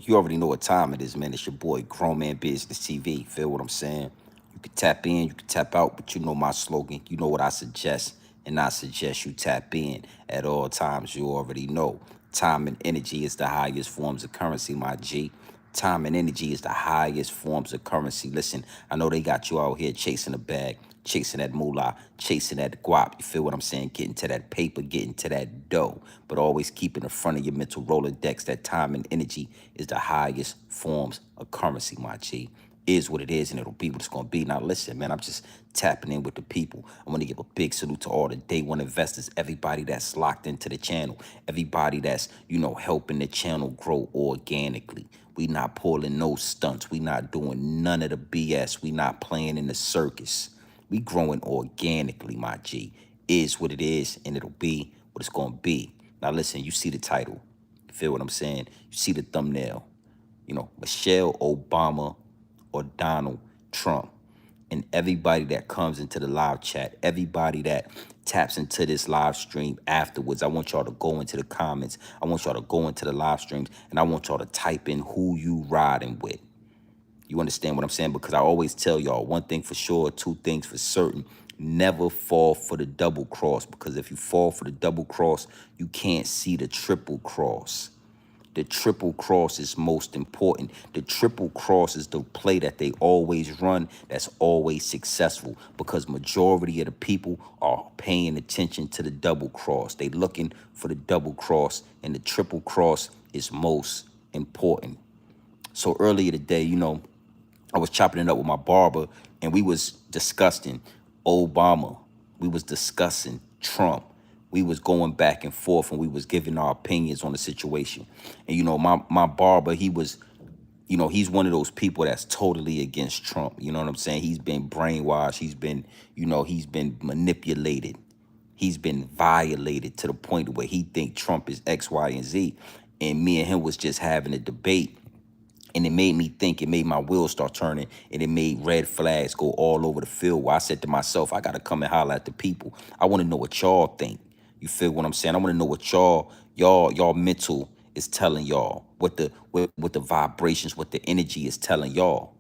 You already know what time it is, man. It's your boy, Grown Man Business TV. Feel what I'm saying? You can tap in, you can tap out, but you know my slogan. You know what I suggest, and I suggest you tap in at all times. You already know. Time and energy is the highest forms of currency, my G. Time and energy is the highest forms of currency. Listen, I know they got you out here chasing a bag, chasing that moolah, chasing that guap. You feel what I'm saying? Getting to that paper, getting to that dough. But always keep in the front of your mental Rolodex that time and energy is the highest forms of currency, my G. Is what it is, and it'll be what it's going to be. Now, listen, man, I'm just tapping in with the people. I want to give a big salute to all the day one investors, everybody that's locked into the channel, everybody that's, helping the channel grow organically. We not pulling no stunts. We not doing none of the BS. We not playing in the circus. We growing organically, my G. Is what it is, and it'll be what it's going to be. Now, listen, you see the title. You feel what I'm saying? You see the thumbnail. Michelle Obama or Donald Trump. And everybody that comes into the live chat, everybody that taps into this live stream afterwards, I want y'all to go into the comments. I want y'all to go into the live streams, and I want y'all to type in who you riding with. You understand what I'm saying? Because I always tell y'all one thing for sure, two things for certain. Never fall for the double cross, because if you fall for the double cross, you can't see the triple cross. The triple cross is most important. The triple cross is the play that they always run that's always successful, because majority of the people are paying attention to the double cross. They looking for the double cross, and the triple cross is most important. So earlier today, I was chopping it up with my barber, and we was discussing Obama. We was discussing Trump. We was going back and forth, and we was giving our opinions on the situation. And my barber, he was, he's one of those people that's totally against Trump. You know what I'm saying? He's been brainwashed. He's been, he's been manipulated. He's been violated to the point where he think Trump is X, Y, and Z. And me and him was just having a debate. And it made me think, it made my wheels start turning, and it made red flags go all over the field, where I said to myself, I got to come and holler at the people. I want to know what y'all think. You feel what I'm saying? I want to know what y'all mental is telling y'all, what the vibrations, what the energy is telling y'all.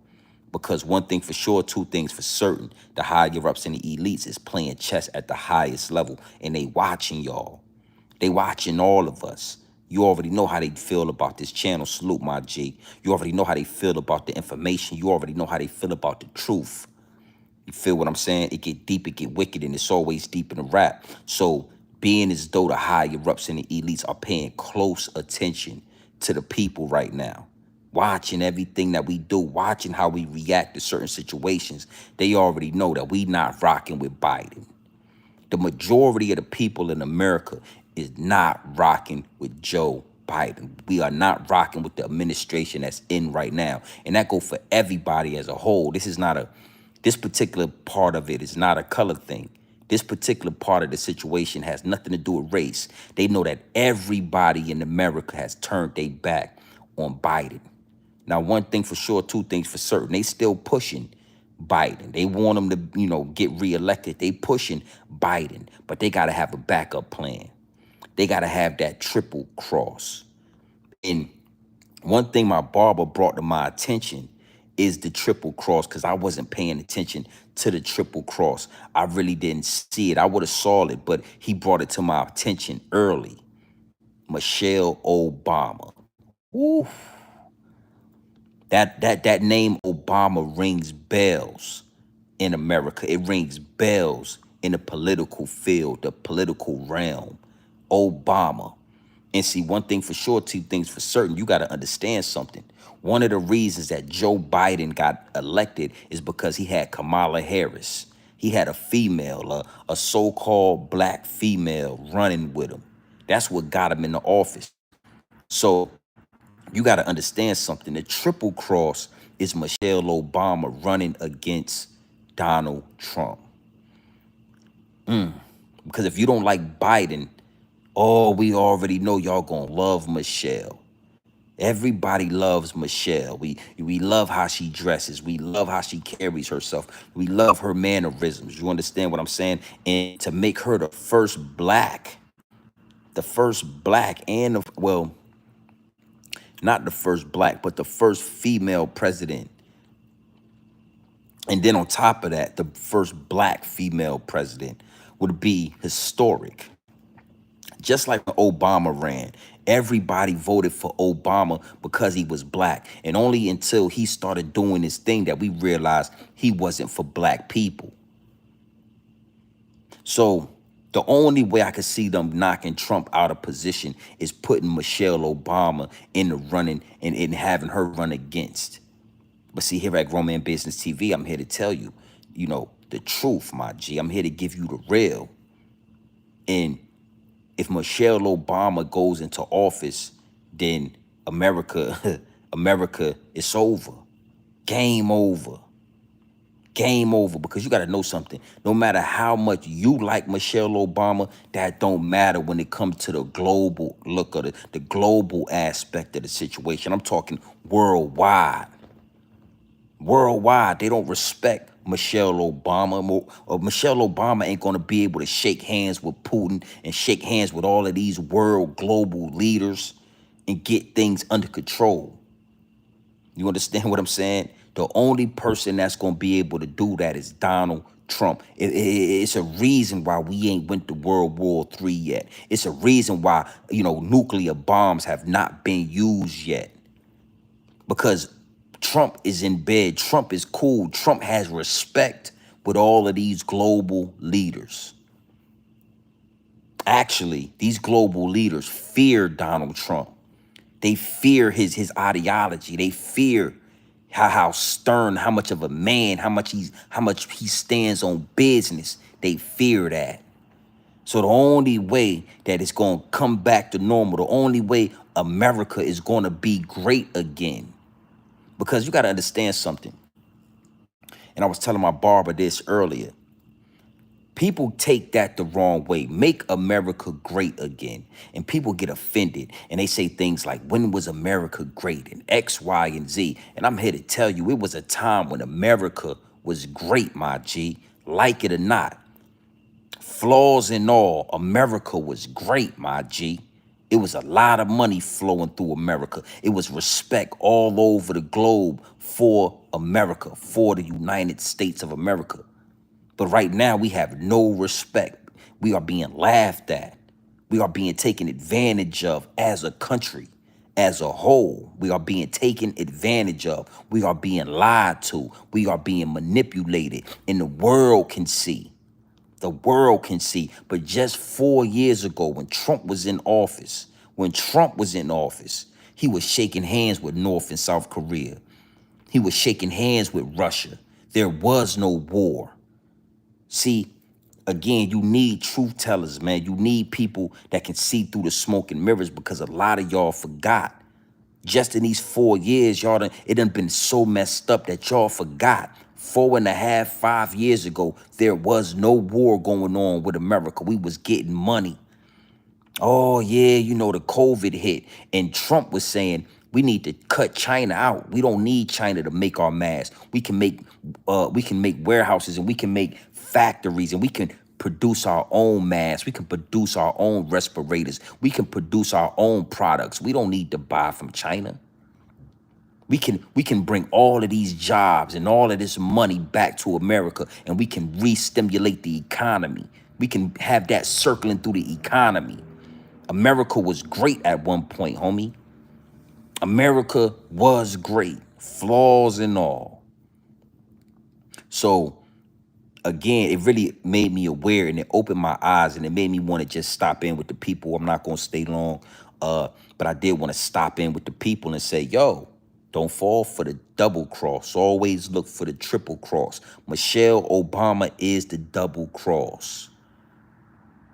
Because one thing for sure, two things for certain, the higher ups and the elites is playing chess at the highest level, and they watching y'all. They watching all of us. You already know how they feel about this channel. Salute, my G. You already know how they feel about the information. You already know how they feel about the truth. You feel what I'm saying? It get deep, it get wicked, and it's always deep in the rap. So being as though the higher ups and the elites are paying close attention to the people right now, watching everything that we do, watching how we react to certain situations, they already know that we not rocking with Biden. The majority of the people in America is not rocking with Joe Biden. We are not rocking with the administration that's in right now. And that go for everybody as a whole. This particular part of it is not a color thing. This particular part of the situation has nothing to do with race. They know that everybody in America has turned their back on Biden. Now, one thing for sure, two things for certain. They still pushing Biden. They want him to, get reelected. They pushing Biden, but they got to have a backup plan. They got to have that triple cross. And one thing my barber brought to my attention is the triple cross, because I wasn't paying attention to the triple cross. I really didn't see it. I would have saw it, but he brought it to my attention early. Michelle Obama. Ooh. That name Obama rings bells in America. It rings bells in the political field, the political realm. Obama. And see, one thing for sure, two things for certain, you got to understand something. One of the reasons that Joe Biden got elected is because he had Kamala Harris. He had a female, a so-called black female running with him. That's what got him in the office. So you got to understand something. The triple cross is Michelle Obama running against Donald Trump. Because if you don't like Biden, oh, we already know y'all gonna love Michelle. Everybody loves Michelle. We love how she dresses. We love how she carries herself. We love her mannerisms. You understand what I'm saying? And to make her the first black and well, Not the first black, but the first female president. And then on top of that, the first black female president would be historic. Just like when Obama ran, everybody voted for Obama because he was black. And only until he started doing this thing that we realized he wasn't for black people. So the only way I could see them knocking Trump out of position is putting Michelle Obama in the running and having her run against. But see, here at Grown Man Business TV, I'm here to tell you, the truth, my G. I'm here to give you the real. And if Michelle Obama goes into office, then America, America is over. Game over. Game over. Because you got to know something. No matter how much you like Michelle Obama, that don't matter when it comes to the global look of the global aspect of the situation. I'm talking worldwide. Worldwide, they don't respect Michelle Obama. Or Michelle Obama ain't going to be able to shake hands with Putin and shake hands with all of these world global leaders and get things under control. You understand what I'm saying? The only person that's going to be able to do that is Donald Trump. It's a reason why we ain't went to World War III yet. It's a reason why, nuclear bombs have not been used yet. Because Trump is in bed. Trump is cool. Trump has respect with all of these global leaders. Actually, these global leaders fear Donald Trump. They fear his ideology. They fear how stern, how much of a man, how much he stands on business. They fear that. So the only way that it's going to come back to normal, the only way America is going to be great again, because you got to understand something. And I was telling my barber this earlier. People take that the wrong way. Make America great again. And people get offended. And they say things like, when was America great? And X, Y, and Z. And I'm here to tell you, it was a time when America was great, my G. Like it or not. Flaws and all, America was great, my G. It was a lot of money flowing through America. It was respect all over the globe for America, for the United States of America. But right now, we have no respect. We are being laughed at. We are being taken advantage of as a country, as a whole. We are being taken advantage of. We are being lied to. We are being manipulated. And the world can see. The world can see. But just 4 years ago, when Trump was in office, he was shaking hands with North and South Korea. He was shaking hands with Russia. There was no war. See, again, you need truth tellers, man. You need people that can see through the smoke and mirrors, because a lot of y'all forgot. Just in these 4 years, it done been so messed up that y'all forgot. 4.5, 5 years ago, there was no war going on with America. We was getting money. Oh, yeah, the COVID hit. And Trump was saying, we need to cut China out. We don't need China to make our masks. We can make warehouses, and we can make factories, and we can produce our own masks. We can produce our own respirators. We can produce our own products. We don't need to buy from China. We can bring all of these jobs and all of this money back to America, and we can re-stimulate the economy. We can have that circling through the economy. America was great at one point, homie. America was great, flaws and all. So again, it really made me aware, and it opened my eyes, and it made me want to just stop in with the people. I'm not going to stay long, but I did want to stop in with the people and say, yo, don't fall for the double cross. Always look for the triple cross. Michelle Obama is the double cross.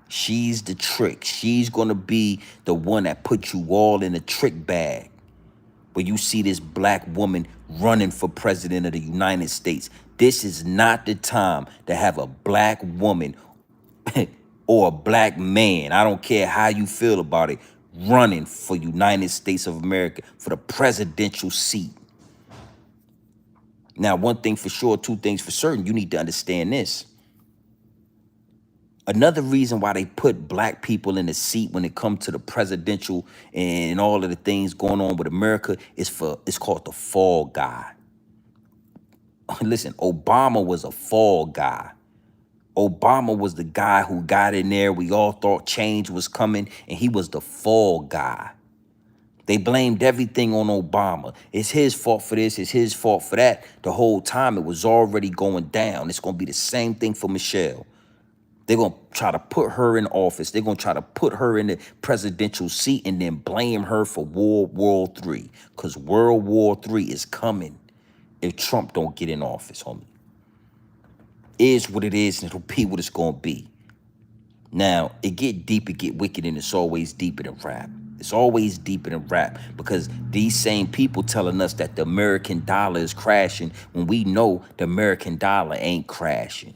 She's the trick. She's going to be the one that put you all in a trick bag. But you see this black woman running for president of the United States. This is not the time to have a black woman or a black man, I don't care how you feel about it, running for United States of America for the presidential seat. Now, one thing for sure, two things for certain, you need to understand this. Another reason why they put black people in the seat when it comes to the presidential and all of the things going on with America is for, it's called the fall guy. Listen, Obama was a fall guy. Obama was the guy who got in there. We all thought change was coming, and he was the fall guy. They blamed everything on Obama. It's his fault for this, it's his fault for that. The whole time it was already going down. It's going to be the same thing for Michelle. They're going to try to put her in office. They're going to try to put her in the presidential seat and then blame her for World War III. Because World War III is coming if Trump don't get in office, homie. Is what it is, and it'll be what it's going to be. Now, it get deep, it get wicked, and it's always deeper than rap. It's always deeper than rap because these same people telling us that the American dollar is crashing when we know the American dollar ain't crashing.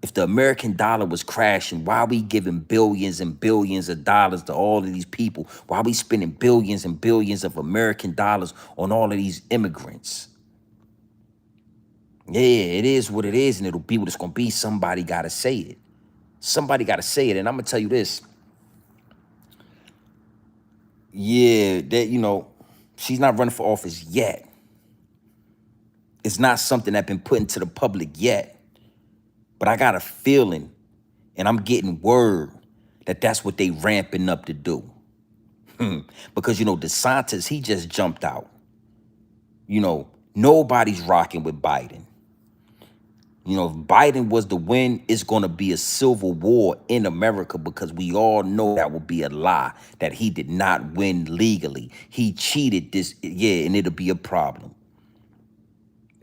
If the American dollar was crashing, why are we giving billions and billions of dollars to all of these people? Why are we spending billions and billions of American dollars on all of these immigrants? Yeah, it is what it is, and it'll be what it's going to be. Somebody got to say it. Somebody got to say it, and I'm going to tell you this. Yeah, that, you know, she's not running for office yet. It's not something that's been put into the public yet. But I got a feeling, and I'm getting word that that's what they ramping up to do. Because, you know, DeSantis, he just jumped out. You know, nobody's rocking with Biden. You know, if Biden was to win, it's going to be a civil war in America because we all know that will be a lie, that he did not win legally. He cheated this, yeah, and it'll be a problem.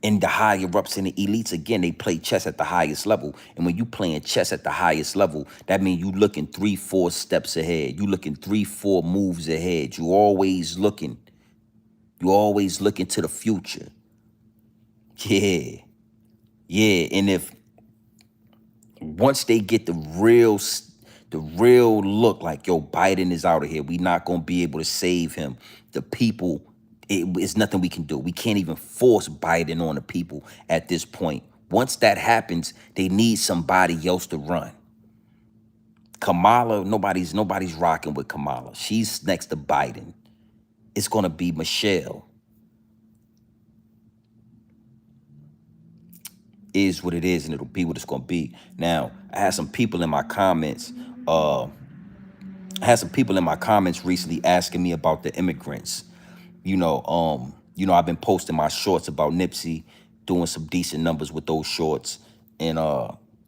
And the higher-ups and the elites, again, they play chess at the highest level. And when you playing chess at the highest level, that means you looking 3-4 steps ahead. You looking 3-4 moves ahead. You always looking to the future. Yeah. Yeah, and if once they get the real look like, yo, Biden is out of here, we not going to be able to save him. The people, it's nothing we can do. We can't even force Biden on the people at this point. Once that happens, they need somebody else to run. Kamala, nobody's rocking with Kamala. She's next to Biden. It's going to be Michelle. Is what it is, and it'll be what it's going to be. Now, I had some people in my comments recently asking me about the immigrants. You know, I've been posting my shorts about Nipsey, doing some decent numbers with those shorts. And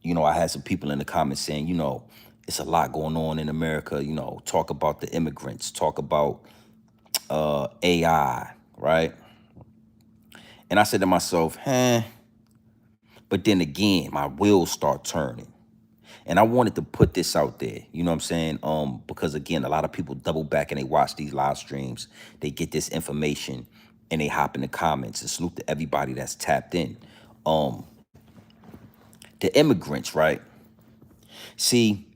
you know, I had some people in the comments saying, you know, it's a lot going on in America, you know, talk about the immigrants, talk about AI, right? And I said to myself, but then again, my wheels start turning. And I wanted to put this out there, you know what I'm saying? Because again, a lot of people double back and they watch these live streams. They get this information and they hop in the comments. And salute to everybody that's tapped in. The immigrants, right? See,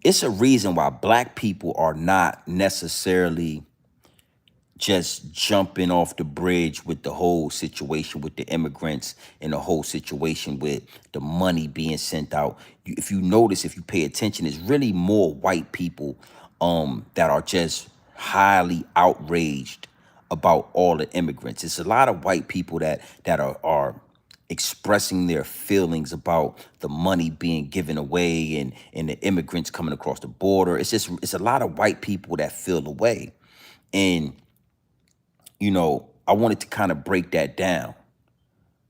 it's a reason why black people are not necessarily just jumping off the bridge with the whole situation with the immigrants and the whole situation with the money being sent out. If you notice, if you pay attention, it's really more white people that are just highly outraged about all the immigrants. It's a lot of white people that are expressing their feelings about the money being given away and the immigrants coming across the border. It's a lot of white people that feel the way. And you know, I wanted to kind of break that down.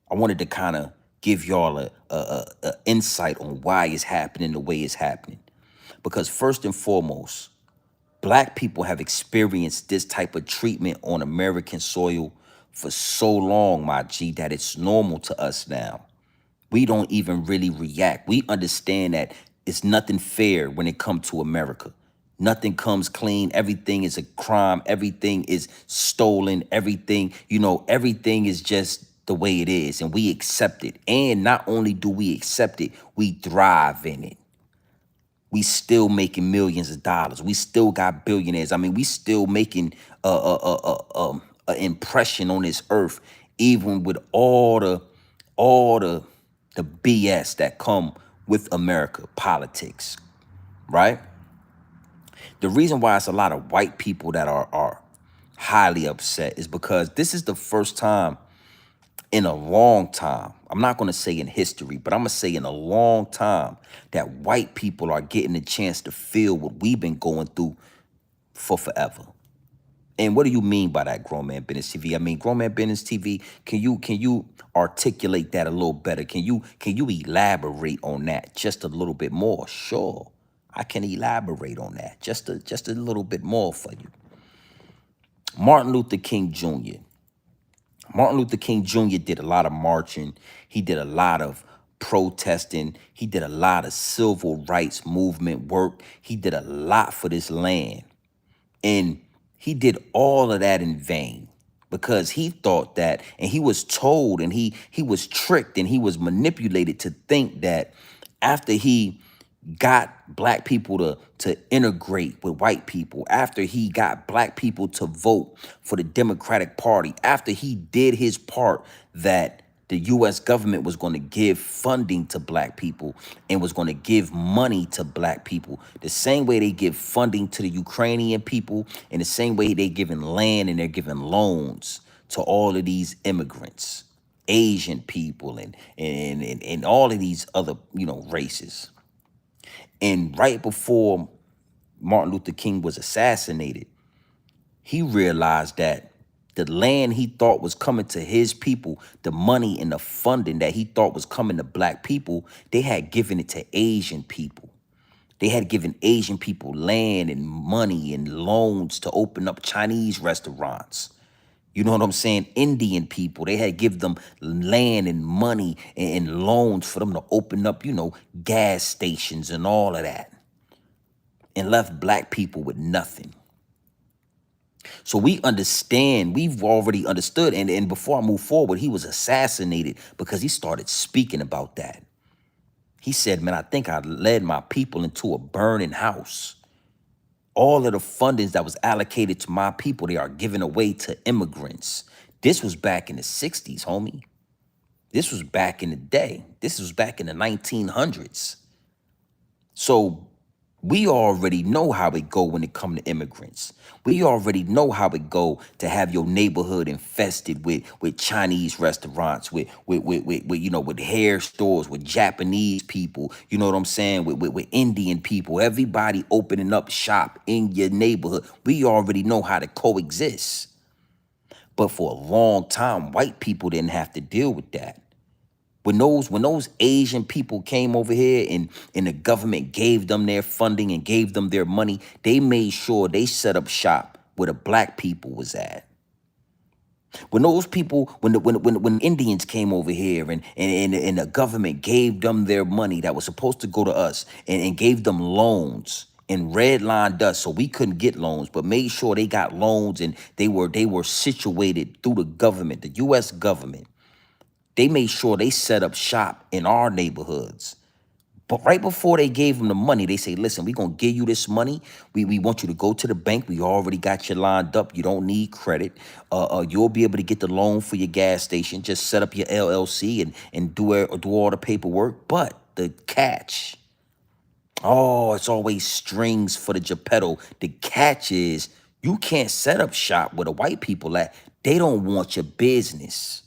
I wanted to kind of give y'all a insight on why it's happening the way it's happening. Because first and foremost, black people have experienced this type of treatment on American soil for so long, my G, that it's normal to us now. We don't even really react. We understand that it's nothing fair when it comes to America. Nothing comes clean. Everything is a crime. Everything is stolen. Everything, you know, everything is just the way it is. And we accept it. And not only do we accept it, we thrive in it. We still making millions of dollars. We still got billionaires. I mean, we still making an impression on this earth, even with all the BS that come with America politics, right? The reason why it's a lot of white people that are highly upset is because this is the first time in a long time, I'm not going to say in history, but I'm going to say in a long time, that white people are getting a chance to feel what we've been going through for forever. And what do you mean by that, Grown Man Business TV? I mean, Grown Man Business TV, can you articulate that a little better? Can you elaborate on that just a little bit more? Sure. I can elaborate on that just a little bit more for you. Martin Luther King Jr. Martin Luther King Jr. did a lot of marching. He did a lot of protesting. He did a lot of civil rights movement work. He did a lot for this land. And he did all of that in vain because he thought that, and he was told, and he was tricked, and he was manipulated to think that after he got black people to integrate with white people, after he got black people to vote for the Democratic Party, after he did his part, that the US government was going to give funding to black people and was going to give money to black people the same way they give funding to the Ukrainian people, and the same way they giving land and they're giving loans to all of these immigrants, Asian people, and all of these other, races. And right before Martin Luther King was assassinated, he realized that the land he thought was coming to his people, the money and the funding that he thought was coming to black people, they had given it to Asian people. They had given Asian people land and money and loans to open up Chinese restaurants. You know what I'm saying? Indian people, they had give them land and money and loans for them to open up, gas stations and all of that, and left black people with nothing. So we've already understood. And before I move forward, he was assassinated because he started speaking about that. He said, man, I think I led my people into a burning house. All of the fundings that was allocated to my people, they are given away to immigrants. This was back in the 60s, homie. This was back in the day. This was back in the 1900s. So we already know how it go when it come to immigrants. We already know how it go to have your neighborhood infested with Chinese restaurants, with hair stores, with Japanese people, you know what I'm saying, with Indian people, everybody opening up shop in your neighborhood. We already know how to coexist. But for a long time, white people didn't have to deal with that. When those Asian people came over here and the government gave them their funding and gave them their money, they made sure they set up shop where the black people was at. When those people, when Indians came over here and the government gave them their money that was supposed to go to us and gave them loans and redlined us so we couldn't get loans, but made sure they got loans and they were situated through the government, the US government. They made sure they set up shop in our neighborhoods. But right before they gave them the money, they say, listen, we're going to give you this money. We want you to go to the bank. We already got you lined up. You don't need credit. You'll be able to get the loan for your gas station. Just set up your LLC and do all the paperwork. But the catch, it's always strings for the Geppetto. The catch is you can't set up shop where the white people at. They don't want your business.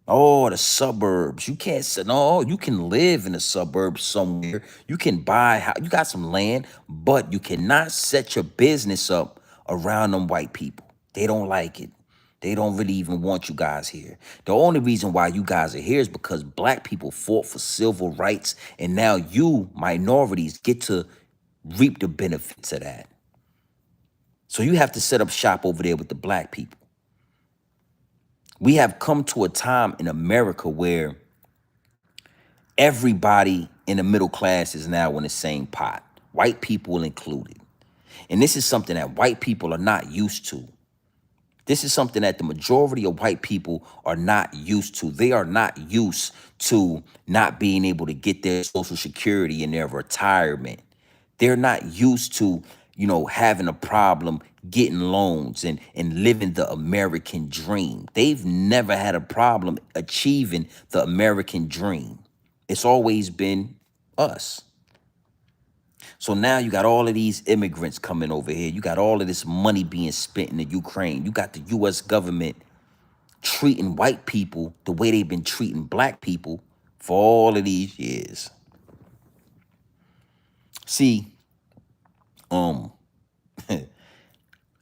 Oh, the suburbs. You can't say, no, you can live in the suburbs somewhere. You can buy, you got some land, but you cannot set your business up around them white people. They don't like it. They don't really even want you guys here. The only reason why you guys are here is because black people fought for civil rights, and now you, minorities, get to reap the benefits of that. So you have to set up shop over there with the black people. We have come to a time in America where everybody in the middle class is now in the same pot, white people included. And this is something that white people are not used to. This is something that the majority of white people are not used to. They are not used to not being able to get their Social Security and their retirement. They're not used to, having a problem getting loans and living the American dream. They've never had a problem achieving the American dream. It's always been us. So now you got all of these immigrants coming over here. You got all of this money being spent in the Ukraine. You got the U.S. government treating white people the way they've been treating black people for all of these years. See, it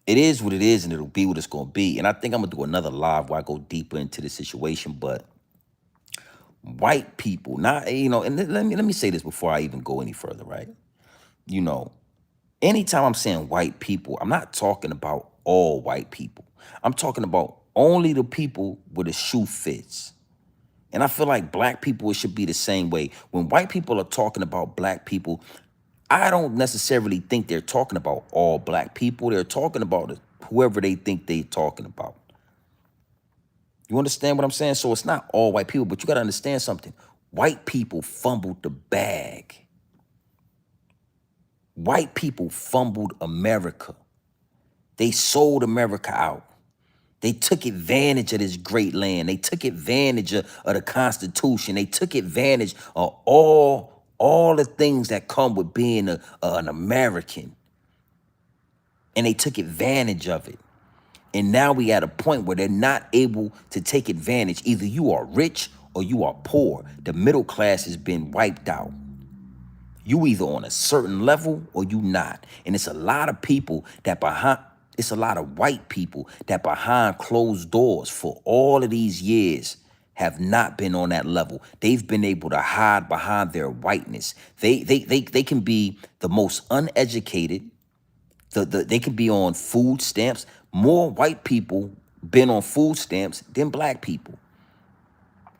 is what it is, and it'll be what it's gonna be. And I think I'm gonna do another live where I go deeper into the situation. But white people, not and let me say this before I even go any further, right? You know, anytime I'm saying white people, I'm not talking about all white people. I'm talking about only the people where the shoe fits. And I feel like black people, it should be the same way. When white people are talking about black people, I don't necessarily think they're talking about all black people. They're talking about whoever they think they're talking about. You understand what I'm saying? So it's not all white people, but you got to understand something. White people fumbled the bag. White people fumbled America. They sold America out. They took advantage of this great land. They took advantage of the Constitution. They took advantage of all the things that come with being an American. And they took advantage of it. And now we at a point where they're not able to take advantage. Either you are rich or you are poor. The middle class has been wiped out. You either on a certain level or you not. And it's a lot of people that it's a lot of white people that behind closed doors for all of these years have not been on that level. They've been able to hide behind their whiteness. They can be the most uneducated. They can be on food stamps. More white people been on food stamps than black people.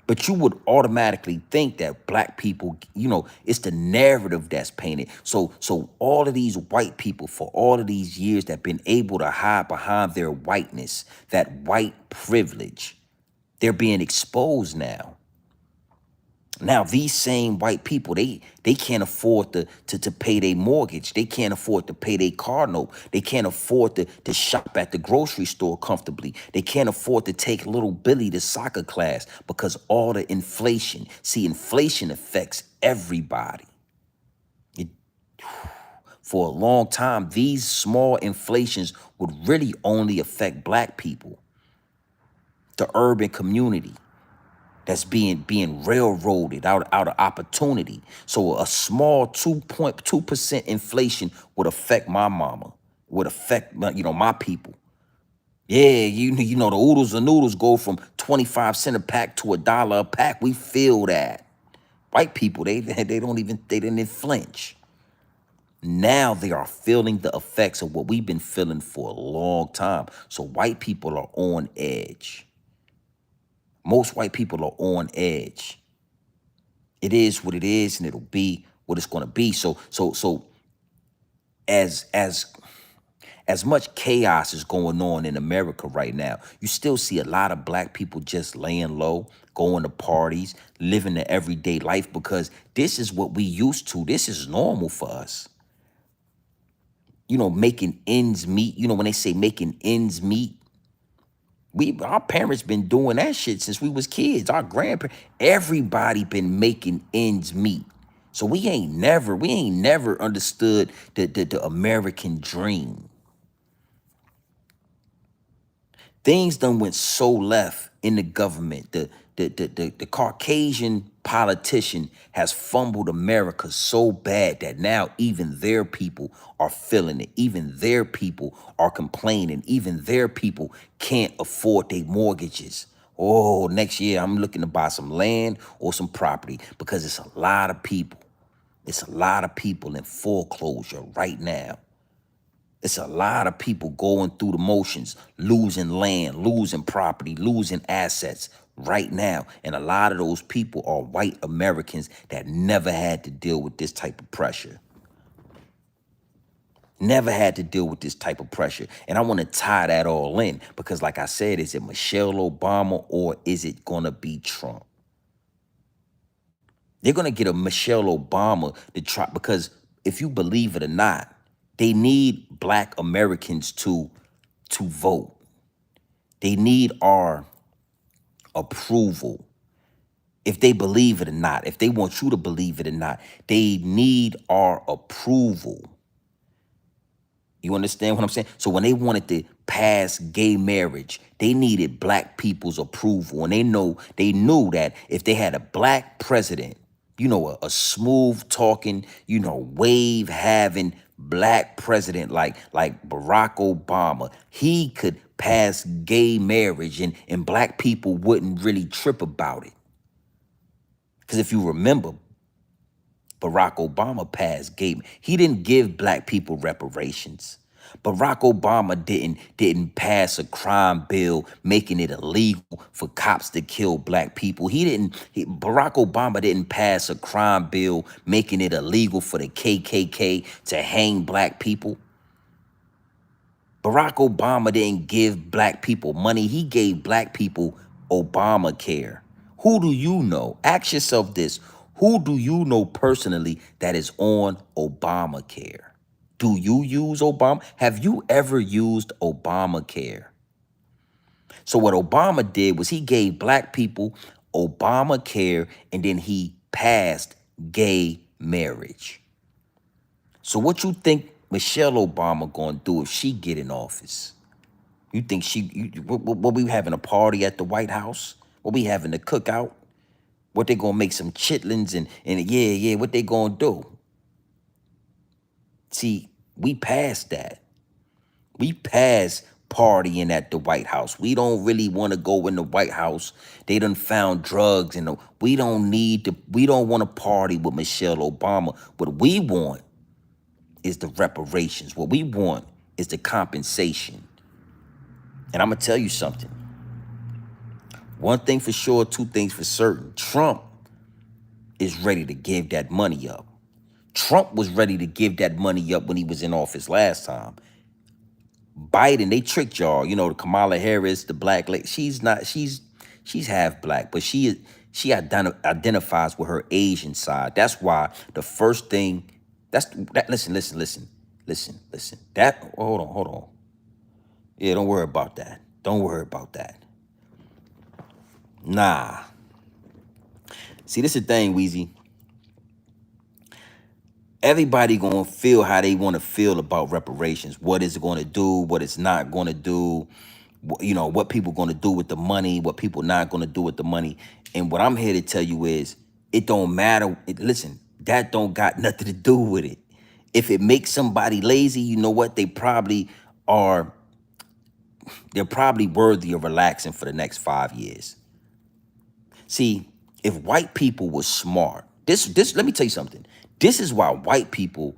But you would automatically think that black people, it's the narrative that's painted. So all of these white people for all of these years that been able to hide behind their whiteness, that white privilege, they're being exposed now. Now, these same white people, they can't afford to pay their mortgage. They can't afford to pay their car note. They can't afford to shop at the grocery store comfortably. They can't afford to take little Billy to soccer class because all the inflation. See, inflation affects everybody. For a long time, these small inflations would really only affect black people, the urban community that's being railroaded out of opportunity. So a small 2.2% inflation would affect my mama, would affect my people. Yeah, the oodles and noodles go from 25 cents a pack to $1 a pack. We feel that. White people, they didn't flinch. Now they are feeling the effects of what we've been feeling for a long time. So white people are on edge. Most white people are on edge. It is what it is, and it'll be what it's going to be. So as much chaos is going on in America right now, you still see a lot of black people just laying low, going to parties, living the everyday life because this is what we used to. This is normal for us. Making ends meet. When they say making ends meet, our parents been doing that shit since we was kids. Our grandparents, everybody been making ends meet. So we ain't never understood the American dream. Things done went so left in the government. The Caucasian politician has fumbled America so bad that now even their people are feeling it. Even their people are complaining. Even their people can't afford their mortgages. Oh, next year I'm looking to buy some land or some property because it's a lot of people. It's a lot of people in foreclosure right now. It's a lot of people going through the motions, losing land, losing property, losing assets right now. And a lot of those people are white Americans that never had to deal with this type of pressure. Never had to deal with this type of pressure. And I want to tie that all in because, like I said, is it Michelle Obama or is it going to be Trump? They're going to get a Michelle Obama to try because if you believe it or not, they need black Americans to vote. They need our approval. if they believe it or not, if they want you to believe it or not. They need our approval. You understand what I'm saying? So when they wanted to pass gay marriage, they needed black people's approval. And they knew that if they had a black president, a smooth talking, wave having black president like Barack Obama, he could pass gay marriage and black people wouldn't really trip about it. Because if you remember, Barack Obama passed gay. He didn't give black people reparations. Barack Obama didn't pass a crime bill making it illegal for cops to kill black people. Barack Obama didn't pass a crime bill making it illegal for the KKK to hang black people. Barack Obama didn't give black people money. He gave black people Obamacare. Who do you know? Ask yourself this. Who do you know personally that is on Obamacare? Do you use Obama? Have you ever used Obamacare? So what Obama did was he gave black people Obamacare and then he passed gay marriage. So what you think Michelle Obama gonna do if she get in office? You think what we having a party at the White House? What we having a cookout? What they gonna make some chitlins and yeah, what they gonna do? See, we passed that. We passed partying at the White House. We don't really want to go in the White House. They done found drugs and we don't want to party with Michelle Obama. What we want is the reparations. What we want is the compensation. And I'm gonna tell you something. One thing for sure, two things for certain. Trump is ready to give that money up. Trump was ready to give that money up when he was in office last time. Biden, they tricked y'all. The Kamala Harris, the black lady, she's half black, but she identifies with her Asian side. That's why the first thing, listen. Hold on. Yeah, don't worry about that. Don't worry about that. Nah. See, this is the thing, Weezy. Everybody gonna feel how they want to feel about reparations. What is it going to do? What it's not going to do? What people going to do with the money? What people not going to do with the money? And what I'm here to tell you is, it don't matter. Listen, that don't got nothing to do with it. If it makes somebody lazy, you know what? They're probably worthy of relaxing for the next 5 years. See, if white people were smart, let me tell you something. This is why white people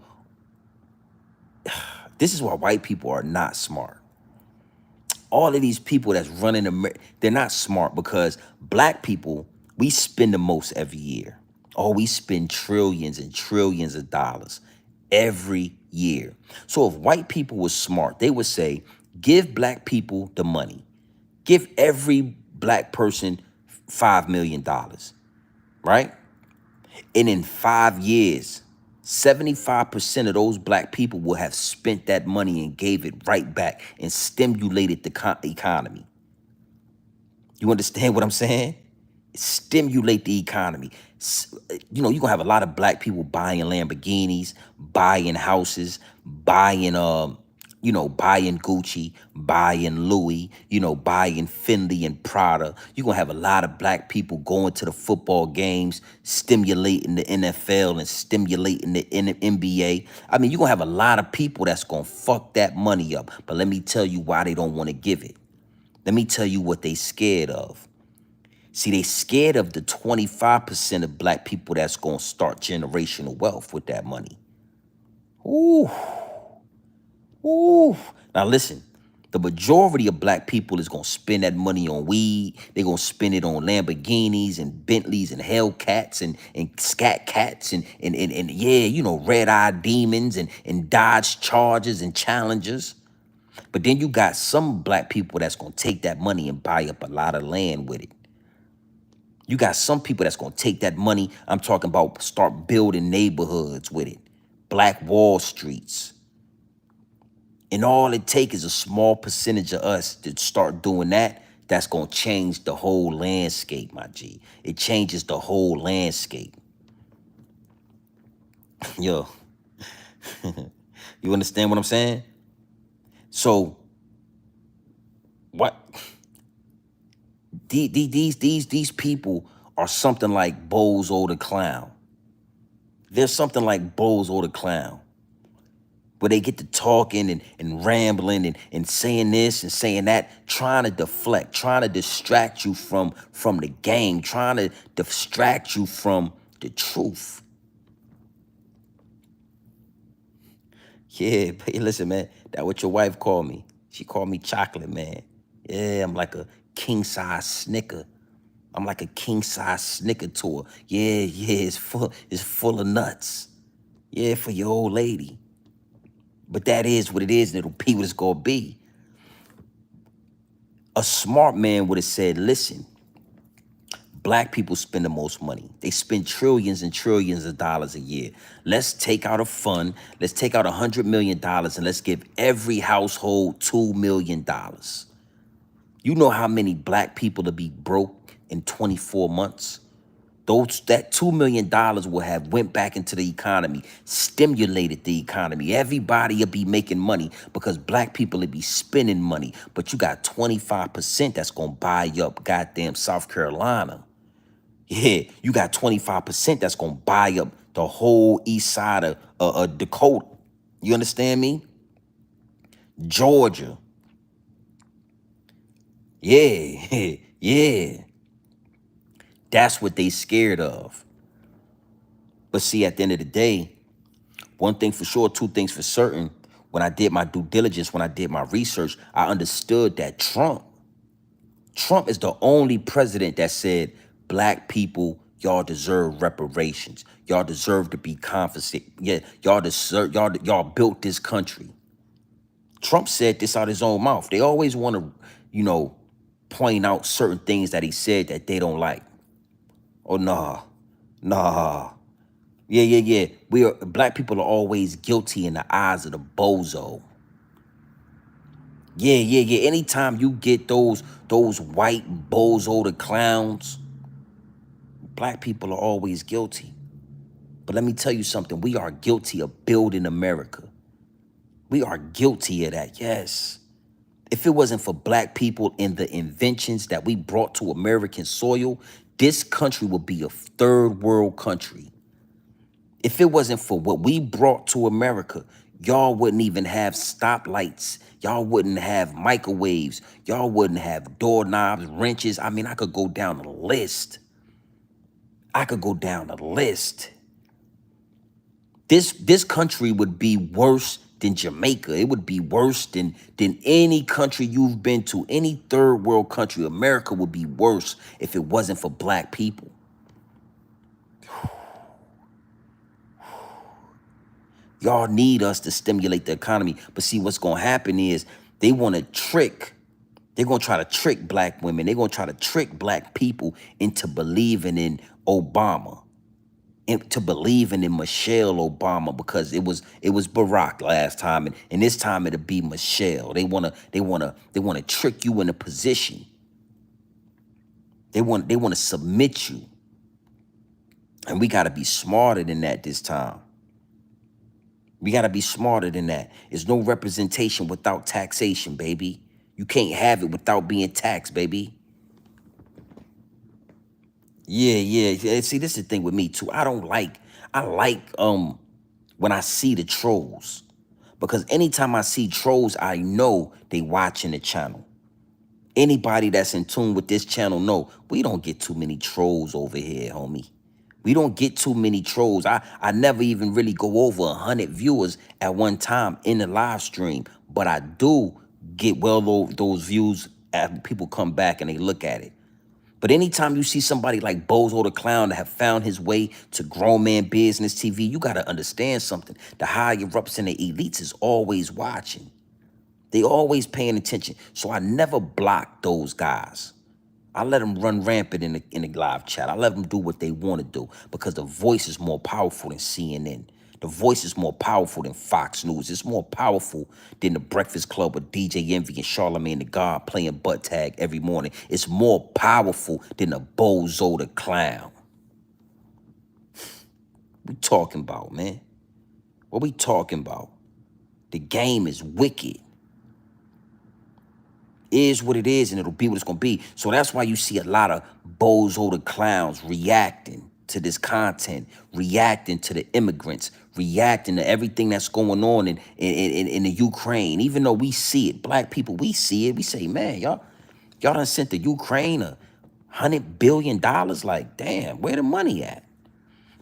are not smart. All of these people that's running America, they're not smart because black people, we spend the most every year. Oh, we spend trillions and trillions of dollars every year. So if white people were smart, they would say, give black people the money. Give every black person $5 million, right? And in 5 years, 75% of those black people will have spent that money and gave it right back and stimulated the economy. You understand what I'm saying? Stimulate the economy. You're going to have a lot of black people buying Lamborghinis, buying houses, buying buying Gucci, buying Louis, buying Fendi and Prada. You're going to have a lot of black people going to the football games, stimulating the NFL and stimulating the NBA. I mean, you're going to have a lot of people that's going to fuck that money up. But let me tell you why they don't want to give it. Let me tell you what they scared of. See, they scared of the 25% of black people that's going to start generational wealth with that money. Ooh. Ooh. Now listen, the majority of black people is going to spend that money on weed. They're going to spend it on Lamborghinis and Bentleys and Hellcats and Scat Cats and red-eyed demons and Dodge Chargers and Challengers. But then you got some black people that's going to take that money and buy up a lot of land with it. You got some people that's going to take that money, I'm talking about, start building neighborhoods with it. Black Wall Streets. And all it takes is a small percentage of us to start doing that That's gonna change the whole landscape, my G. It changes the whole landscape. Yo, you understand what I'm saying? So what these people are something like Bozo the Clown. There's something like Bozo the Clown, where they get to talking and rambling and saying this and saying that, trying to deflect, trying to distract you from the game, trying to distract you from the truth. Yeah, but hey, listen, man, that what your wife called me. She called me chocolate, man. Yeah, I'm like a king size snicker. I'm like a king size snicker to her. Yeah, yeah, it's full of nuts. Yeah, for your old lady. But that is what it is, and it'll be what it's gonna be. A smart man would have said, listen, black people spend the most money. They spend trillions and trillions of dollars a year. Let's take out a fund. Let's take out $100 million and let's give every household $2 million. You know how many black people to be broke in 24 months? That $2 million will have went back into the economy, stimulated the economy. Everybody will be making money because black people will be spending money. But you got 25% that's going to buy up goddamn South Carolina. Yeah, you got 25% that's going to buy up the whole east side of Dakota. You understand me? Georgia. Yeah, yeah. That's what they scared of. But see, at the end of the day, one thing for sure, two things for certain. When I did my due diligence, when I did my research, I understood that Trump is the only president that said, black people, y'all deserve reparations. Y'all deserve to be compensated. Yeah, y'all deserve, y'all built this country. Trump said this out his own mouth. They always want to, point out certain things that he said that they don't like. Oh, nah. Yeah. Black people are always guilty in the eyes of the bozo. Yeah. Anytime you get those white bozo the clowns, black people are always guilty. But let me tell you something. We are guilty of building America. We are guilty of that, yes. If it wasn't for black people and the inventions that we brought to American soil, this country would be a third world country. If it wasn't for what we brought to America, y'all wouldn't even have stoplights. Y'all wouldn't have microwaves. Y'all wouldn't have doorknobs, wrenches. I mean, I could go down the list. This country would be worse than Jamaica. It would be worse than any country you've been to, any third world country. America would be worse if it wasn't for black people. Y'all need us to stimulate the economy. But see, what's going to happen is they're going to try to trick black women. They're going to try to trick black people into believing in Obama, into believing in Michelle Obama, because it was Barack last time, and this time it'll be Michelle. They want to trick you in a position. They want to submit you. And we got to be smarter than that this time. We got to be smarter than that. There's no representation without taxation, baby. You can't have it without being taxed, baby. Yeah. See, this is the thing with me too. I like when I see the trolls, because anytime I see trolls, I know they watching the channel. Anybody that's in tune with this channel know we don't get too many trolls over here, homie. We don't get too many trolls. I never even really go over 100 viewers at one time in the live stream, but I do get those views after people come back and they look at it. But anytime you see somebody like Bozo the Clown that have found his way to Grown Man Business TV, you got to understand something. The higher ups and the elites is always watching. They always paying attention. So I never block those guys. I let them run rampant in the live chat. I let them do what they want to do, because the voice is more powerful than CNN. The Voice is more powerful than Fox News. It's more powerful than the Breakfast Club with DJ Envy and Charlamagne the God playing butt tag every morning. It's more powerful than the Bozo the Clown. What we talking about, man? What we talking about? The game is wicked. Is what it is, and it'll be what it's gonna be. So that's why you see a lot of Bozo the Clowns reacting to this content, reacting to the immigrants, reacting to everything that's going on in the Ukraine. Even though we see it, black people, we see it. We say, man, y'all done sent the Ukraine $100 billion. Like, damn, where the money at?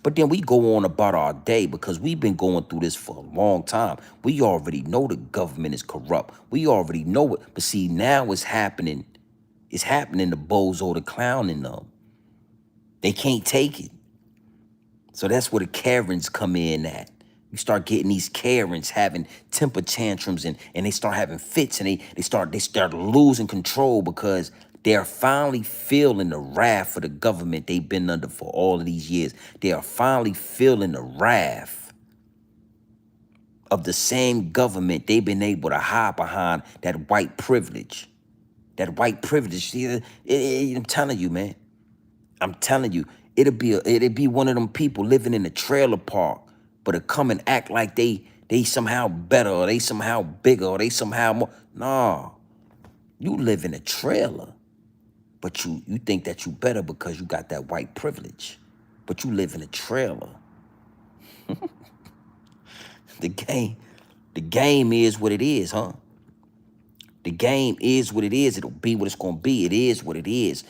But then we go on about our day because we've been going through this for a long time. We already know the government is corrupt. We already know it. But see, now it's happening. It's happening to Bozo the Clown in them. They can't take it. So that's where the Karens come in at. You start getting these Karens having temper tantrums and they start having fits and they start losing control because they are finally feeling the wrath of the government they've been under for all of these years. They are finally feeling the wrath of the same government they've been able to hide behind, that white privilege. That white privilege. I'm telling you, man. I'm telling you, it'd be one of them people living in a trailer park, but to come and act like they somehow better or they somehow bigger or they somehow more. Nah, you live in a trailer, but you think that you better because you got that white privilege, but you live in a trailer. The game is what it is, huh? The game is what it is. It'll be what it's gonna be. It is what it is.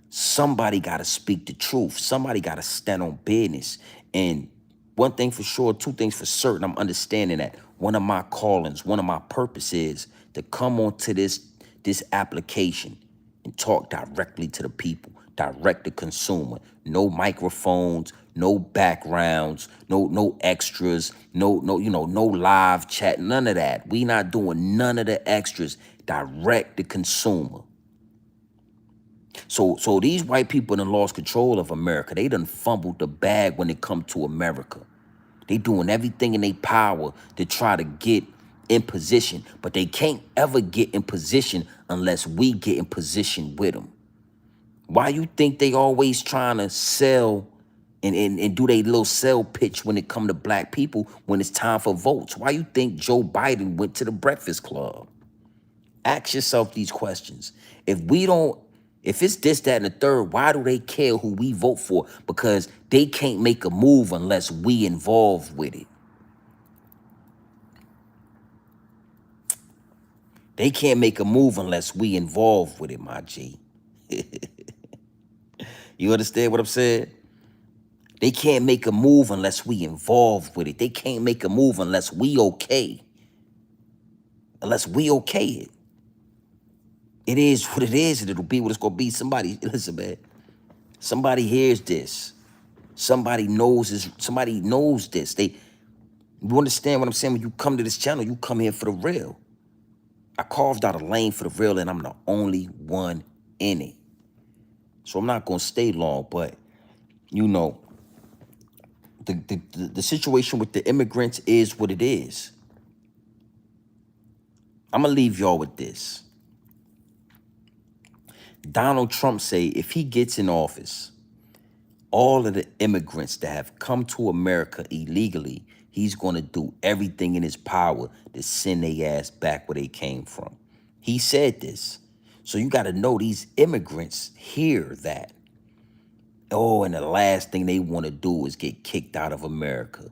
Somebody got to speak the truth. Somebody got to stand on business. And one thing for sure, two things for certain, I'm understanding that one of my callings, one of my purposes is to come onto this application and talk directly to the people, direct to consumer. No microphones, no backgrounds, no extras, no live chat, none of that. We not doing none of the extras. Direct to consumer. So these white people done lost control of America. They done fumbled the bag when it come to America. They doing everything in their power to try to get in position, but they can't ever get in position unless we get in position with them. Why you think they always trying to sell and do their little sell pitch when it come to black people when it's time for votes? Why you think Joe Biden went to the Breakfast Club? Ask yourself these questions. If it's this, that, and the third, why do they care who we vote for? Because they can't make a move unless we involved with it. They can't make a move unless we involved with it, my G. You understand what I'm saying? They can't make a move unless we involved with it. They can't make a move unless we okay. Unless we okay it. It is what it is, and it'll be what it's gonna be. Somebody, listen, man. Somebody hears this. Somebody knows this. Somebody knows this. You understand what I'm saying? When you come to this channel, you come here for the real. I carved out a lane for the real, and I'm the only one in it. So I'm not gonna stay long, but you know, the situation with the immigrants is what it is. I'm gonna leave y'all with this. Donald Trump say if he gets in office, all of the immigrants that have come to America illegally, he's going to do everything in his power to send their ass back where they came from. He said this. So you got to know these immigrants hear that. Oh, and the last thing they want to do is get kicked out of America.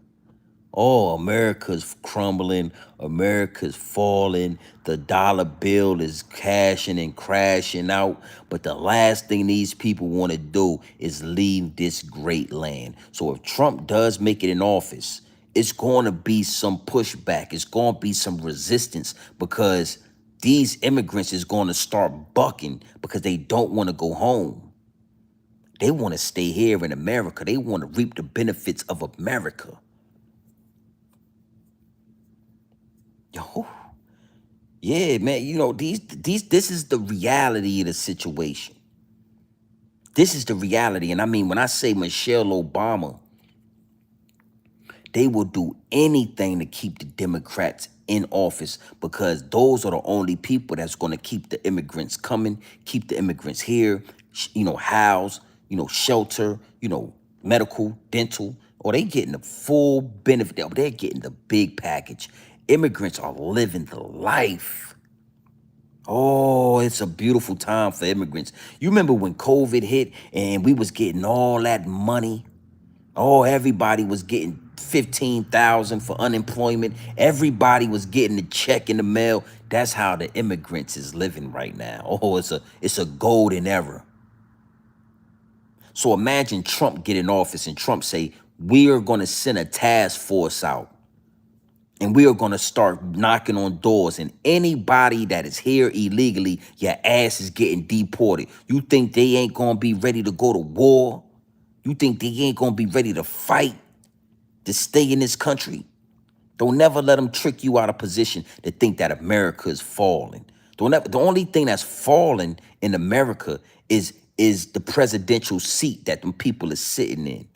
Oh, America's crumbling. America's falling. The dollar bill is cashing and crashing out. But the last thing these people want to do is leave this great land. So if Trump does make it in office, it's going to be some pushback. It's going to be some resistance because these immigrants is going to start bucking because they don't want to go home. They want to stay here in America. They want to reap the benefits of America. Yo, yeah, man, you know, this is the reality of the situation. This is the reality. And I mean, when I say Michelle Obama They will do anything to keep the Democrats in office because those are the only people that's going to keep the immigrants coming, keep the immigrants here, house, shelter, medical, dental, or they getting the full benefit. They're getting the big package. Immigrants are living the life. Oh, it's a beautiful time for immigrants. You remember when COVID hit and we was getting all that money? Oh, everybody was getting 15,000 for unemployment. Everybody was getting a check in the mail. That's how the immigrants is living right now. Oh, it's a golden era. So imagine Trump get in office and Trump say, we are going to send a task force out and we are going to start knocking on doors, and anybody that is here illegally, your ass is getting deported. You think they ain't going to be ready to go to war? You think they ain't going to be ready to fight to stay in this country? Don't never let them trick you out of position to think that America is falling. Don't ever, the only thing that's falling in America is the presidential seat that them people are sitting in.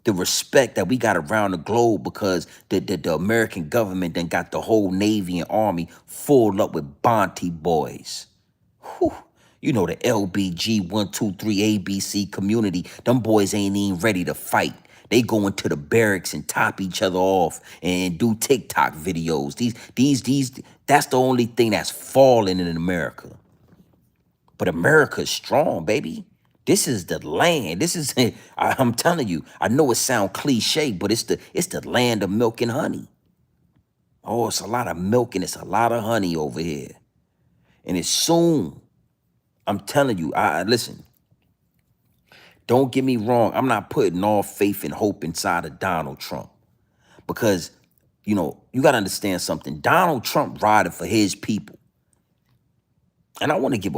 The respect that we got around the globe because the American government then got the whole Navy and Army full up with Bonte boys. Whew. You know, the LBG 123 ABC community, them boys ain't even ready to fight. They go into the barracks and top each other off and do TikTok videos. That's the only thing that's falling in America. But America's strong, baby. This is the land. This is, I'm telling you, I know it sounds cliche, but it's the land of milk and honey. Oh, it's a lot of milk and it's a lot of honey over here. And it's soon. I'm telling you, listen, don't get me wrong. I'm not putting all faith and hope inside of Donald Trump because, you got to understand something. Donald Trump riding for his people. And I want to give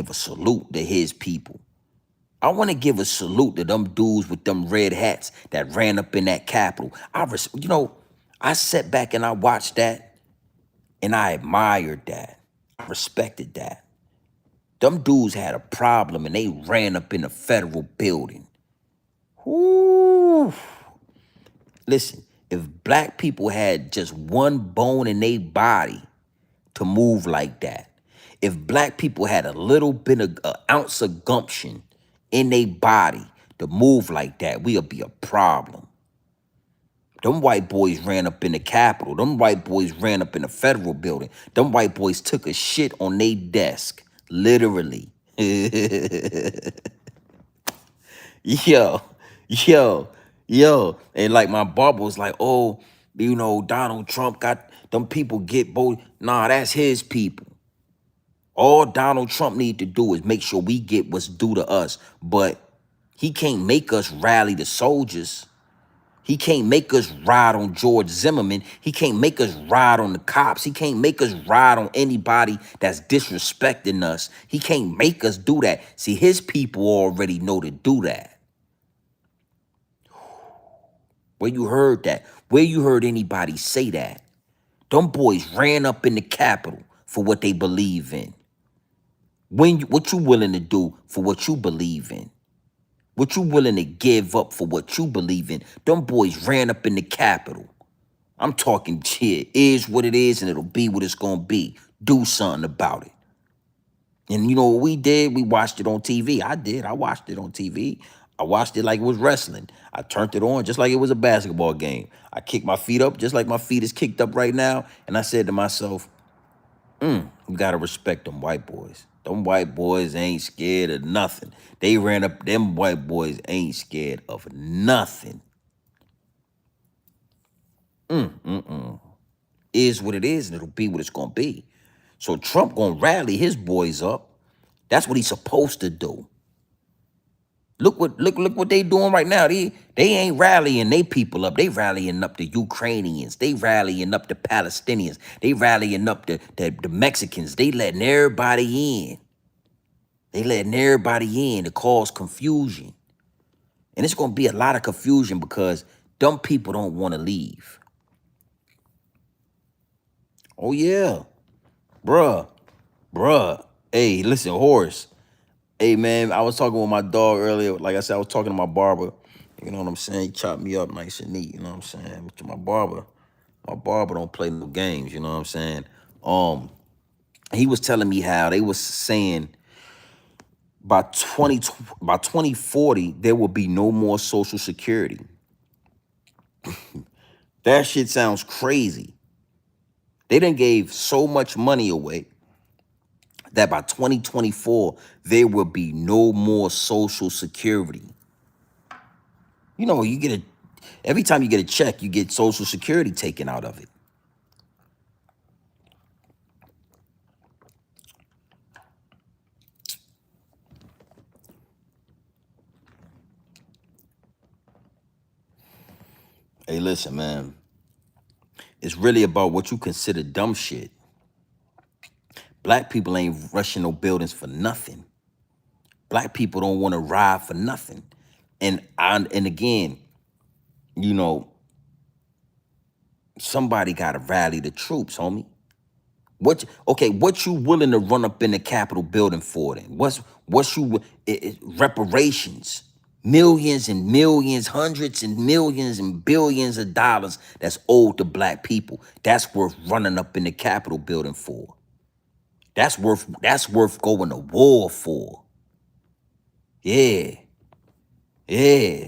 a salute to his people. I want to give a salute to them dudes with them red hats that ran up in that Capitol. I sat back and I watched that and I admired that. I respected that. Them dudes had a problem and they ran up in a federal building. Whoo. Listen, if black people had just one bone in their body to move like that, if black people had a little bit of an ounce of gumption in their body to move like that, we'll be a problem. Them white boys ran up in the Capitol. Them white boys ran up in the federal building. Them white boys took a shit on their desk, literally. Yo, yo, yo. And like my barber was like, oh, Donald Trump got them people get both. Nah, that's his people. All Donald Trump need to do is make sure we get what's due to us. But he can't make us rally the soldiers. He can't make us ride on George Zimmerman. He can't make us ride on the cops. He can't make us ride on anybody that's disrespecting us. He can't make us do that. See, his people already know to do that. Where you heard that? Where you heard anybody say that? Them boys ran up in the Capitol for what they believe in. What you willing to do for what you believe in? What you willing to give up for what you believe in? Them boys ran up in the Capitol. I'm talking shit. Is what it is and it'll be what it's gonna be. Do something about it. And you know what we did? We watched it on TV. I did. I watched it on TV. I watched it like it was wrestling. I turned it on just like it was a basketball game. I kicked my feet up just like my feet is kicked up right now. And I said to myself, you gotta respect them white boys. Them white boys ain't scared of nothing. They ran up, them white boys ain't scared of nothing. Is what it is, and it'll be what it's gonna be. So Trump gonna rally his boys up. That's what he's supposed to do. Look what they doing right now. They ain't rallying they people up. They rallying up the Ukrainians. They rallying up the Palestinians. They rallying up the Mexicans. They letting everybody in. They letting everybody in to cause confusion. And it's going to be a lot of confusion because dumb people don't want to leave. Oh, yeah. Bruh. Hey, listen, Horace. Hey, man, I was talking with my dog earlier. Like I said, I was talking to my barber. You know what I'm saying? He chopped me up nice and neat. You know what I'm saying? But my barber don't play no games. You know what I'm saying? Um, he was telling me how they was saying by 2040 there will be no more Social Security. That shit sounds crazy. They done gave so much money away that by 2024 there will be no more Social Security. You know, every time you get a check, you get Social Security taken out of it. Hey, listen, man. It's really about what you consider dumb shit. Black people ain't rushing no buildings for nothing. Black people don't want to ride for nothing. And again, you know, somebody gotta rally the troops, homie. What you willing to run up in the Capitol building for then? Reparations. Millions and millions, hundreds and millions and billions of dollars that's owed to black people. That's worth running up in the Capitol building for. That's worth going to war for. Yeah. Yeah.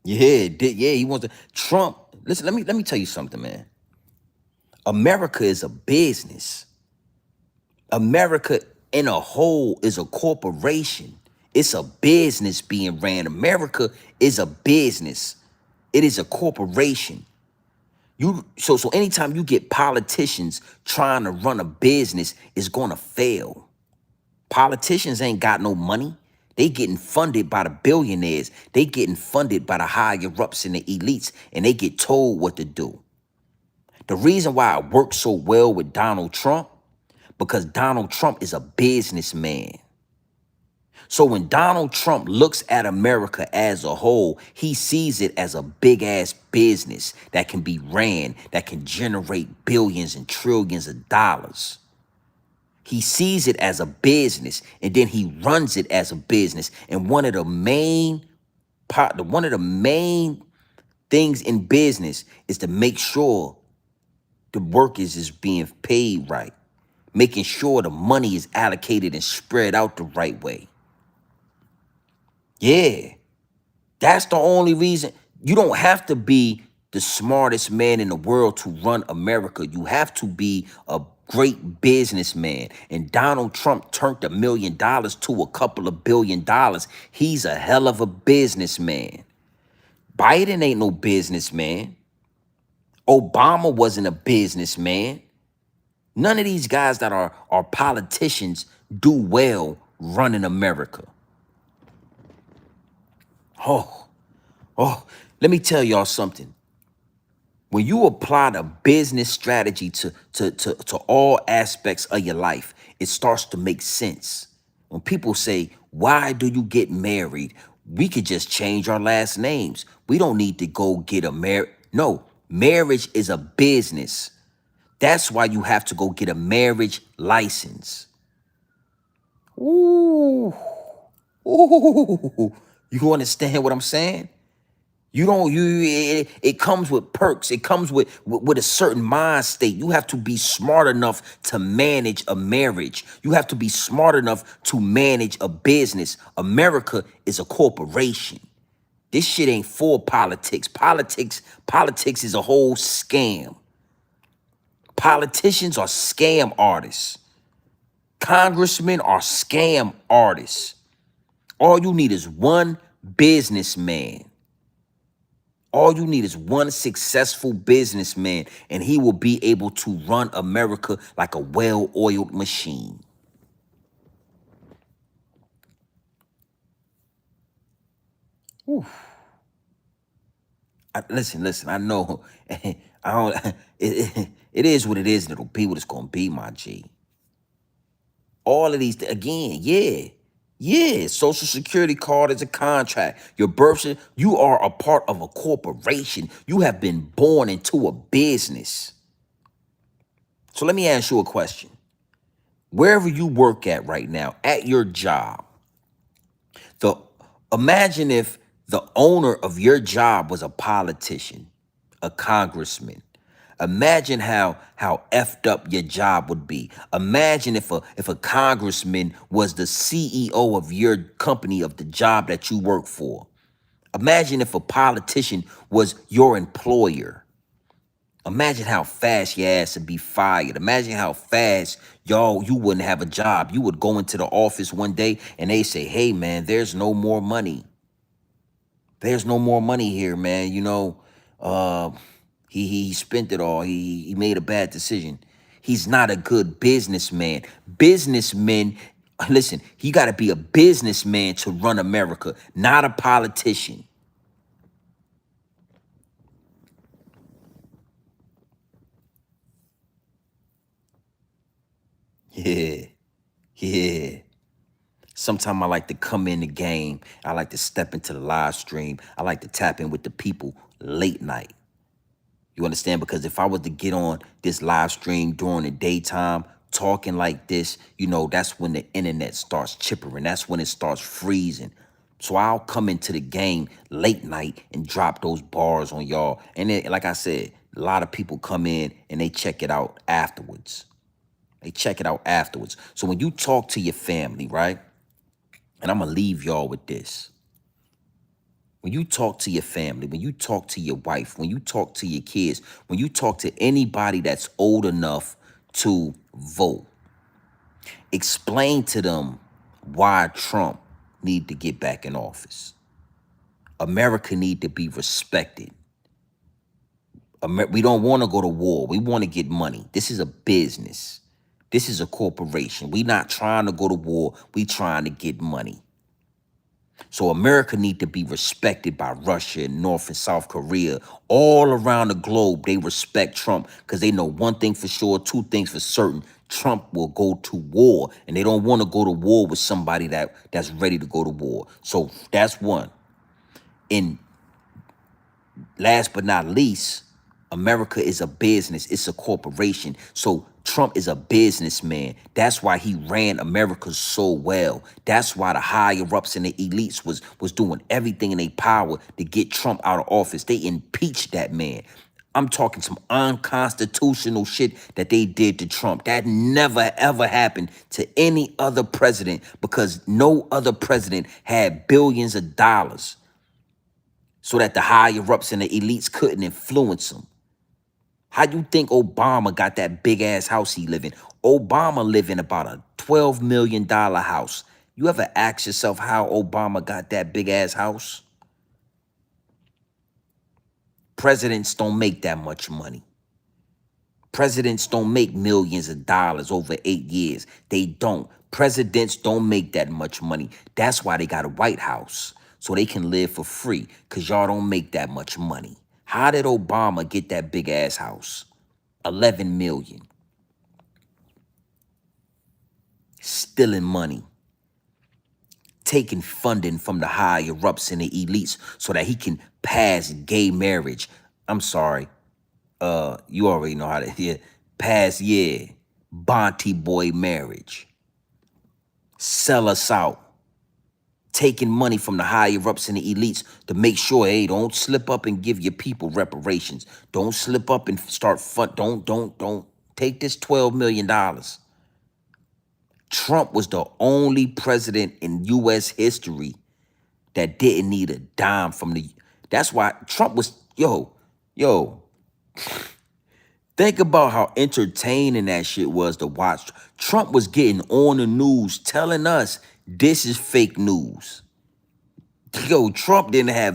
Yeah, he wants to Trump. Listen, let me tell you something, man. America is a business. America in a whole is a corporation. It's a business being ran. America is a business. It is a corporation. So anytime you get politicians trying to run a business, it's gonna fail. Politicians ain't got no money. They getting funded by the billionaires. They getting funded by the higher ups and the elites, and they get told what to do. The reason why it works so well with Donald Trump, because Donald Trump is a businessman. So when Donald Trump looks at America as a whole, he sees it as a big ass business that can be ran, that can generate billions and trillions of dollars. He sees it as a business, and then he runs it as a business. And one of the main things in business is to make sure the workers is being paid right, making sure the money is allocated and spread out the right way. Yeah, that's the only reason. You don't have to be the smartest man in the world to run America. You have to be a great businessman. And Donald Trump turned $1 million to a couple of $1 billion. He's a hell of a businessman. Biden ain't no businessman. Obama wasn't a businessman. None of these guys that are politicians do well running America. Oh, let me tell y'all something. When you apply the business strategy to all aspects of your life, it starts to make sense. When people say, why do you get married? We could just change our last names. We don't need to go get a marriage. No, marriage is a business. That's why you have to go get a marriage license. Ooh, ooh. You understand what I'm saying? You don't it comes with perks. It comes with a certain mind state. You have to be smart enough to manage a marriage. You have to be smart enough to manage a business. America is a corporation. This shit ain't for politics. Politics is a whole scam. Politicians are scam artists. Congressmen are scam artists. All you need is one businessman. All you need is one successful businessman, and he will be able to run America like a well-oiled machine. Listen, I know. I don't, it is what it is, and it'll be what it's going to be, my G. All of these, again, yeah. Yeah, Social Security card is a contract. Your birth certificate, you are a part of a corporation. You have been born into a business. So let me ask you a question. Wherever you work at right now, at your job, the Imagine if the owner of your job was a politician, a congressman. Imagine how effed up your job would be. Imagine if a congressman was the CEO of your company, of the job that you work for. Imagine if a politician was your employer. Imagine how fast your ass would be fired. Imagine how fast you wouldn't have a job. You would go into the office one day and they say, "Hey man, there's no more money. There's no more money here, man. Uh, he spent it all. He made a bad decision. He's not a good businessman. Businessmen, listen, you got to be a businessman to run America, not a politician." Yeah, yeah. Sometimes I like to come in the game. I like to step into the live stream. I like to tap in with the people late night. You understand? Because if I was to get on this live stream during the daytime, talking like this, that's when the internet starts chippering. That's when it starts freezing. So I'll come into the game late night and drop those bars on y'all. And then, like I said, a lot of people come in and they check it out afterwards. They check it out afterwards. So when you talk to your family, right? And I'm going to leave y'all with this. When you talk to your family, when you talk to your wife, when you talk to your kids, when you talk to anybody that's old enough to vote, explain to them why Trump need to get back in office. America need to be respected. We don't want to go to war. We want to get money. This is a business. This is a corporation. We not trying to go to war. We trying to get money. So America need to be respected by Russia and North and South Korea. All around the globe, they respect Trump because they know one thing for sure, two things for certain. Trump will go to war, and they don't want to go to war with somebody that's ready to go to war. So that's one. And last but not least, America is a business. It's a corporation. So Trump is a businessman. That's why he ran America so well. That's why the higher ups and the elites was doing everything in their power to get Trump out of office. They impeached that man. I'm talking some unconstitutional shit that they did to Trump. That never ever happened to any other president because no other president had billions of dollars so that the higher ups and the elites couldn't influence him. How you think Obama got that big ass house he live in? Obama live in about a $12 million house. You ever ask yourself how Obama got that big ass house? Presidents don't make that much money. Presidents don't make millions of dollars over 8 years. They don't. Presidents don't make that much money. That's why they got a White House, so they can live for free, because y'all don't make that much money. How did Obama get that big ass house? 11 million. Stealing money. Taking funding from the higher ups and the elites so that he can pass gay marriage. I'm sorry. You already know how to, yeah, pass, yeah, Bonte boy marriage. Sell us out. Taking money from the higher ups and the elites to make sure, hey, don't slip up and give your people reparations. Don't slip up and start fund. Don't take this $12 million. Trump was the only president in U.S. history that didn't need a dime from the. That's why Trump was, yo. Think about how entertaining that shit was to watch. Trump was getting on the news telling us this is fake news. Yo, Trump didn't have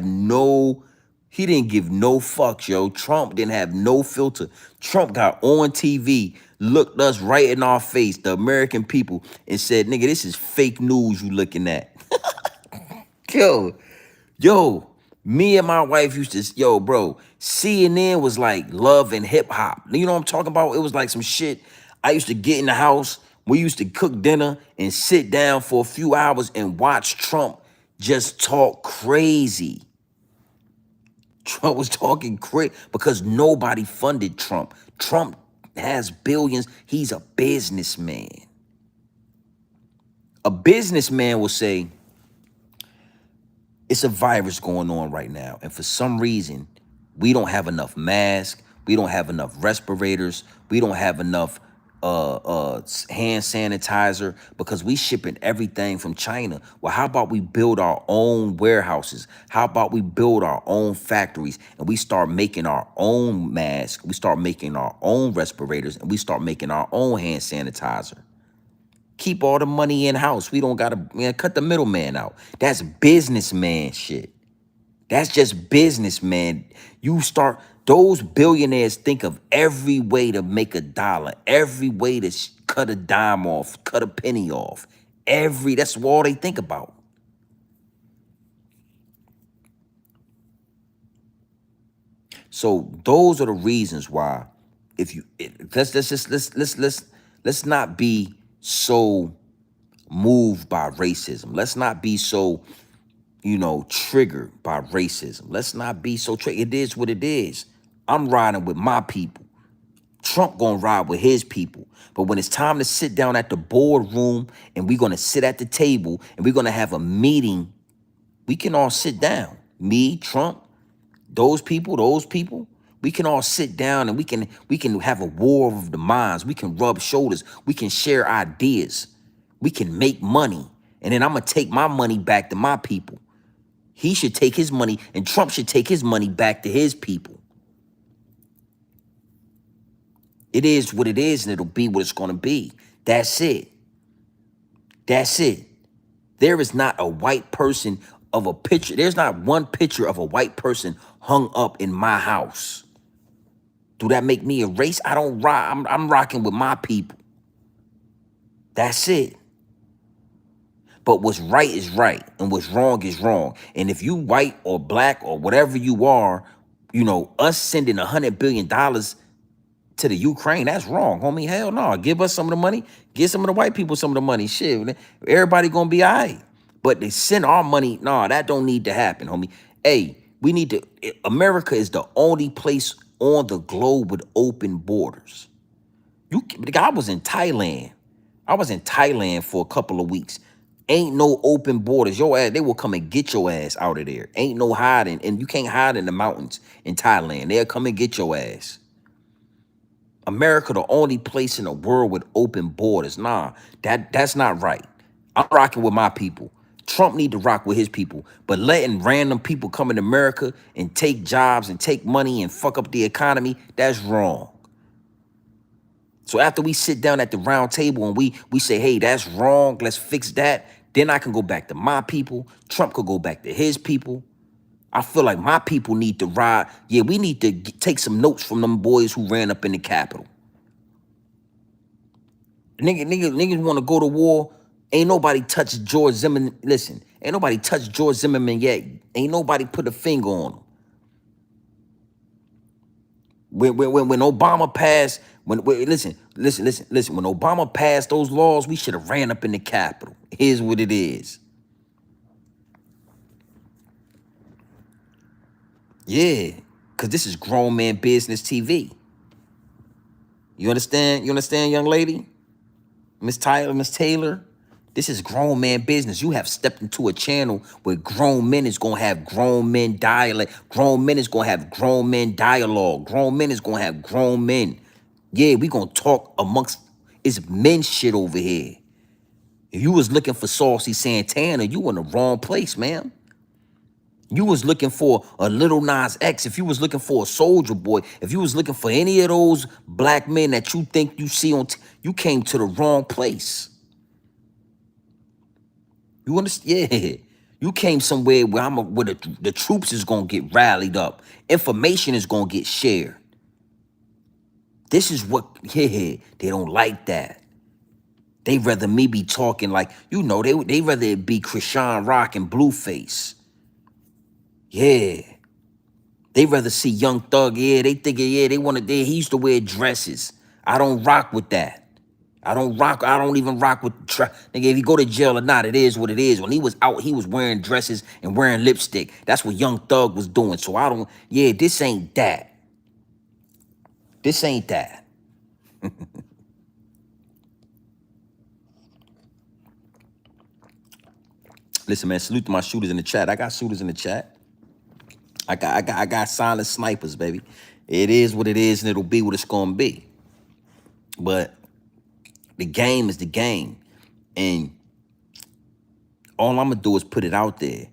he didn't give no fucks, yo. Trump didn't have no filter. Trump got on TV, looked us right in our face, the American people, and said, nigga, this is fake news you looking at. Yo, me and my wife used to, bro, CNN was like love and hip hop. You know what I'm talking about? It was like some shit. I used to get in the house. We used to cook dinner and sit down for a few hours and watch Trump just talk crazy. Trump was talking crazy because nobody funded Trump. Trump has billions. He's a businessman. A businessman will say, It's a virus going on right now. And for some reason, we don't have enough masks. We don't have enough respirators. We don't have enough hand sanitizer because we shipping everything from China. Well, how about we build our own warehouses? How about we build our own factories and we start making our own masks? We start making our own respirators and we start making our own hand sanitizer. Keep all the money in house. We don't gotta, man, cut the middleman out. That's businessman shit. That's just businessman. You start, those billionaires think of every way to make a dollar, every way to cut a dime off, cut a penny off. That's all they think about. So those are the reasons why, if you let's not be so moved by racism. Let's not be so, triggered by racism. Let's not be so triggered. It is what it is. I'm riding with my people. Trump gonna ride with his people. But when it's time to sit down at the boardroom and we're gonna sit at the table and we're gonna have a meeting, we can all sit down. Me, Trump, those people. We can all sit down and we can have a war of the minds. We can rub shoulders. We can share ideas. We can make money. And then I'm gonna take my money back to my people. He should take his money and Trump should take his money back to his people. It is what it is and it'll be what it's going to be. That's it. That's it. There is not a white person of a picture. There's not one picture of a white person hung up in my house. Do that make me a race? I don't rock. I'm rocking with my people. That's it. But what's right is right and what's wrong is wrong. And if you white or black or whatever you are, us sending $100 billion to the Ukraine, that's wrong, homie. Hell no. Give us some of the money. Give some of the white people some of the money. Shit, everybody gonna be all right. But they send our money, no, that don't need to happen, homie. Hey, we need to, America is the only place on the globe with open borders. I was in Thailand. I was in Thailand for a couple of weeks. Ain't no open borders. Your ass, they will come and get your ass out of there. Ain't no hiding. And you can't hide in the mountains in Thailand. They'll come and get your ass. America, the only place in the world with open borders. Nah, that's not right. I'm rocking with my people. Trump need to rock with his people. But letting random people come in America and take jobs and take money and fuck up the economy, that's wrong. So after we sit down at the round table and we say, hey, that's wrong, let's fix that, then I can go back to my people. Trump could go back to his people. I feel like my people need to ride. Yeah, we need to take some notes from them boys who ran up in the Capitol. Niggas want to go to war. Ain't nobody touched George Zimmerman. Listen, ain't nobody touched George Zimmerman yet. Ain't nobody put a finger on him. When Obama passed, listen, when Obama passed those laws, we should have ran up in the Capitol. Here's what it is. Yeah, because this is grown man business TV. You understand? You understand, young lady? Miss Taylor? This is grown man business. You have stepped into a channel where grown men is going to have grown men dialect. Grown men is going to have grown men dialogue. Grown men is going to have grown men. Yeah, we going to talk amongst, it's men shit over here. If you was looking for Saucy Santana, you in the wrong place, man. You was looking for a Little Nas X. If you was looking for a Soldier Boy, if you was looking for any of those black men that you think you see on, you came to the wrong place. You understand? Yeah. You came somewhere where where the troops is gonna get rallied up. Information is gonna get shared. This is what, yeah, they don't like that. They rather me be talking like, they rather it be Krishan Rock and Blueface. Yeah. They rather see Young Thug. Yeah, they think, yeah, he used to wear dresses. I don't rock with that. I don't even rock with, nigga, if you go to jail or not, it is what it is. When he was out, he was wearing dresses and wearing lipstick. That's what Young Thug was doing. So this ain't that. This ain't that. Listen, man, salute to my shooters in the chat. I got shooters in the chat. I got silent snipers, baby. It is what it is, and it'll be what it's gonna be. But the game is the game. And all I'm gonna do is put it out there.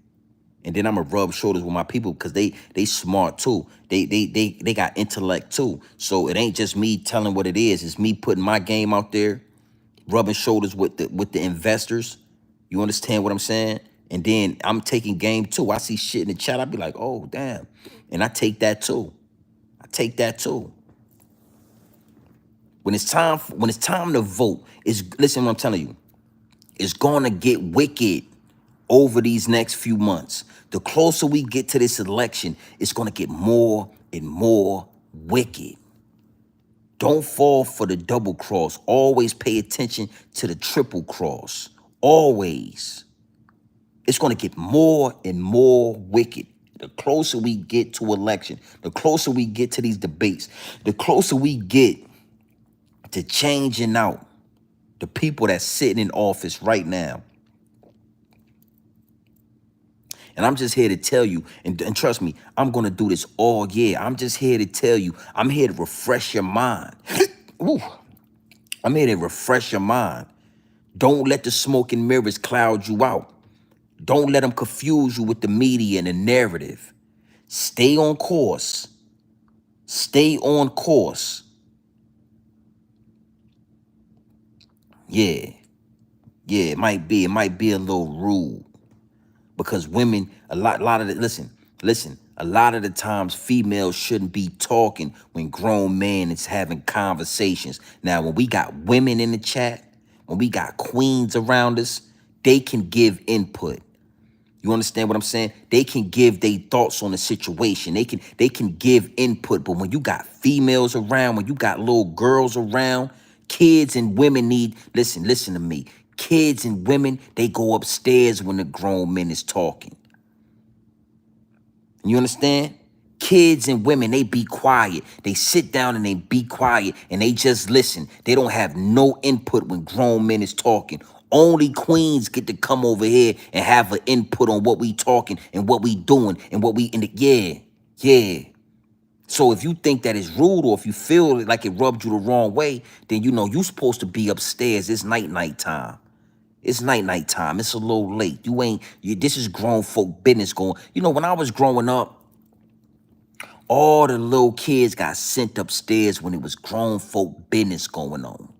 And then I'm gonna rub shoulders with my people because they smart too. They got intellect too. So it ain't just me telling what it is. It's me putting my game out there, rubbing shoulders with the investors. You understand what I'm saying? And then I'm taking game too. I see shit in the chat. I be like, oh damn, and I take that too. I take that too. When it's time to vote, is listen what I'm telling you. It's gonna get wicked over these next few months. The closer we get to this election, it's gonna get more and more wicked. Don't fall for the double cross. Always pay attention to the triple cross. Always. It's gonna get more and more wicked. The closer we get to election, the closer we get to these debates, the closer we get to changing out the people that's sitting in office right now. And I'm just here to tell you, and trust me, I'm going to do this all year. I'm just here to tell you, I'm here to refresh your mind. Ooh, I'm here to refresh your mind. Don't let the smoke and mirrors cloud you out. Don't let them confuse you with the media and the narrative. Stay on course. Stay on course. Yeah. Yeah, it might be a little rude. Because women, a lot of the, listen, a lot of the times females shouldn't be talking when grown men is having conversations. Now, when we got women in the chat, when we got queens around us, they can give input. You understand what I'm saying? They can give their thoughts on the situation. They can give input. But when you got females around, when you got little girls around, kids and women need, listen to me. Kids and women, they go upstairs when the grown men is talking. You understand? Kids and women, they be quiet. They sit down and they be quiet and they just listen. They don't have no input when grown men is talking. Only queens get to come over here and have an input on what we talking and what we doing and what we in the, yeah. So if you think that is rude or if you feel like it rubbed you the wrong way, then you know you supposed to be upstairs. It's night time. It's night time. It's a little late. This is grown folk business going. You know, when I was growing up, all the little kids got sent upstairs when it was grown folk business going on.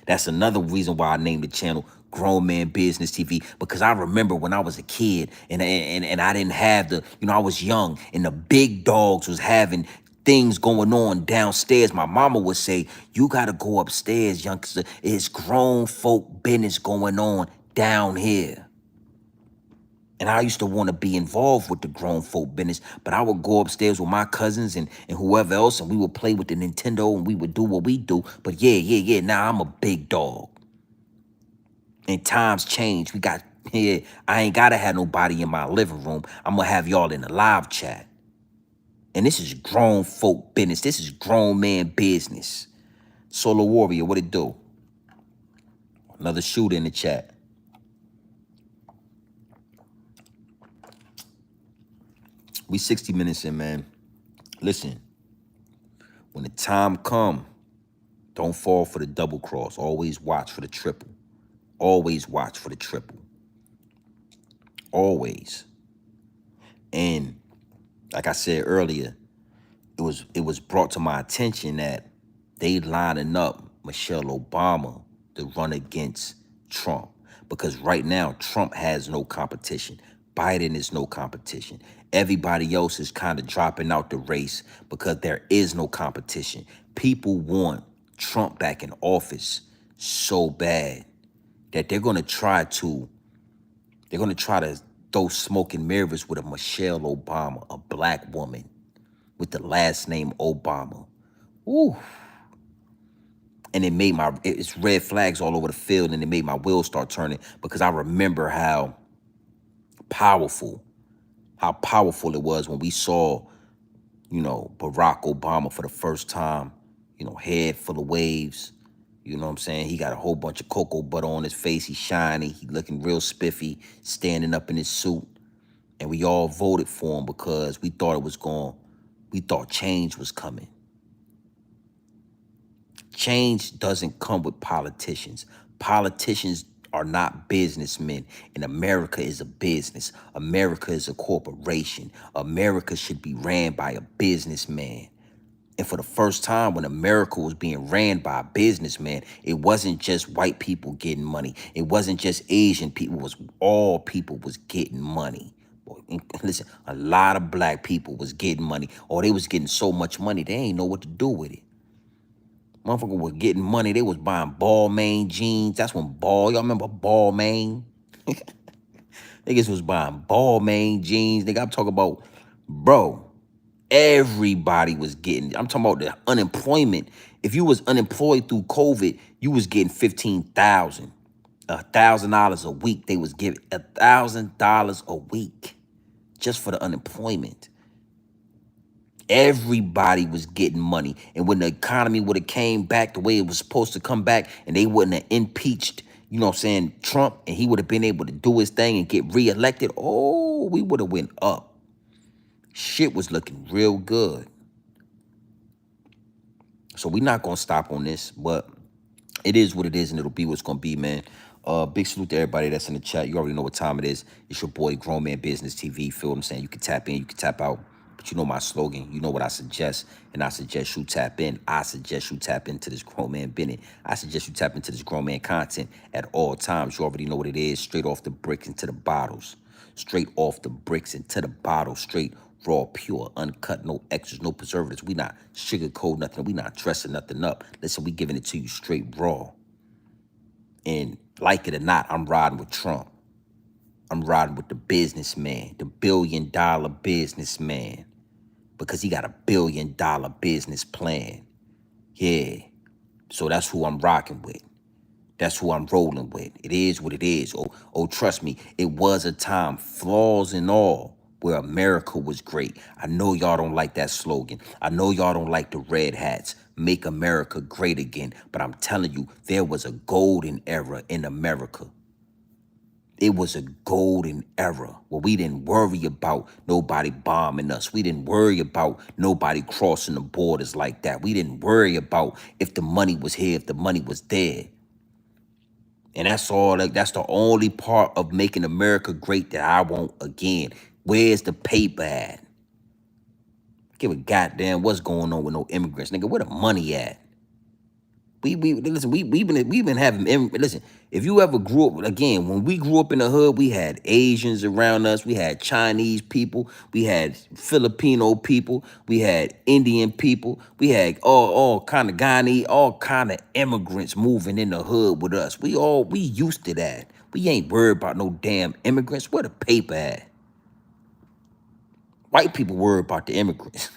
That's another reason why I named the channel Grown Man Business TV, because I remember when I was a kid and I didn't have I was young and the big dogs was having things going on downstairs. My mama would say, you got to go upstairs, youngster. It's grown folk business going on down here. And I used to want to be involved with the grown folk business, but I would go upstairs with my cousins and whoever else, and we would play with the Nintendo and we would do what we do. But yeah, now I'm a big dog. And times change. I ain't got to have nobody in my living room. I'm going to have y'all in the live chat. And this is grown folk business. This is grown man business. Solo Warrior, what it do? Another shooter in the chat. We 60 minutes in, man. Listen, when the time come, don't fall for the double cross. Always watch for the triple. Always watch for the triple. Always. And like I said earlier, it was brought to my attention that they lining up Michelle Obama to run against Trump. Because right now, Trump has no competition. Biden is no competition. Everybody else is kind of dropping out the race because there is no competition. People want Trump back in office so bad that they're going to try to throw smoke and mirrors with a Michelle Obama, a black woman with the last name Obama. Ooh. And it made it's red flags all over the field, and it made my wheels start turning because I remember how powerful it was when we saw, Barack Obama for the first time, head full of waves, You know what I'm saying? He got a whole bunch of cocoa butter on his face. He's shiny. He looking real spiffy, standing up in his suit. And we all voted for him because we thought we thought change was coming. Change doesn't come with politicians. Politicians are not businessmen, and America is a business. America is a corporation. America should be ran by a businessman. And for the first time, when America was being ran by a businessman, it wasn't just white people getting money. It wasn't just Asian people. It was all people was getting money. Listen, a lot of black people was getting money, or they was getting so much money they ain't know what to do with it. Motherfucker was getting money. They was buying Balmain jeans. That's when y'all remember Balmain? Niggas was buying Balmain jeans. Nigga, I'm talking about, bro, everybody was getting, I'm talking about the unemployment. If you was unemployed through COVID, you was getting $15,000. $1,000 a week. They was giving $1,000 a week just for the unemployment. Everybody was getting money. And when the economy would have came back the way it was supposed to come back, and they wouldn't have impeached, you know what I'm saying, Trump, and he would have been able to do his thing and get reelected, oh, we would have went up. Shit was looking real good. So we're not going to stop on this, but it is what it is, and it'll be what's going to be, man. Big salute to everybody that's in the chat. You already know what time it is. It's your boy, Grown Man Business TV. Feel what I'm saying? You can tap in, you can tap out. But you know my slogan. You know what I suggest. And I suggest you tap in. I suggest you tap into this Grown Man Bennett. I suggest you tap into this Grown Man content at all times. You already know what it is. Straight off the bricks into the bottles. Straight off the bricks into the bottle. Straight raw, pure, uncut, no extras, no preservatives. We not sugarcoat nothing. We not dressing nothing up. Listen, we giving it to you straight raw. And like it or not, I'm riding with Trump. I'm riding with the businessman, the billion-dollar businessman, because he got a billion-dollar business plan. Yeah. So that's who I'm rocking with. That's who I'm rolling with. It is what it is. Oh, trust me, it was a time, flaws and all, where America was great. I know y'all don't like that slogan. I know y'all don't like the red hats. Make America great again. But I'm telling you, there was a golden era in America. It was a golden era where we didn't worry about nobody bombing us. We didn't worry about nobody crossing the borders like that. We didn't worry about if the money was here, if the money was there. And that's all, like, that's the only part of making America great that I want again. Where's the paper at? Give a goddamn what's going on with no immigrants, nigga. Where the money at? Listen, we've been having, listen, if you ever grew up, again, when we grew up in the hood, we had Asians around us, we had Chinese people, we had Filipino people, we had Indian people, we had all kind of Ghanaian, all kind of immigrants moving in the hood with us. We used to that. We ain't worried about no damn immigrants. Where the paper at? White people worry about the immigrants.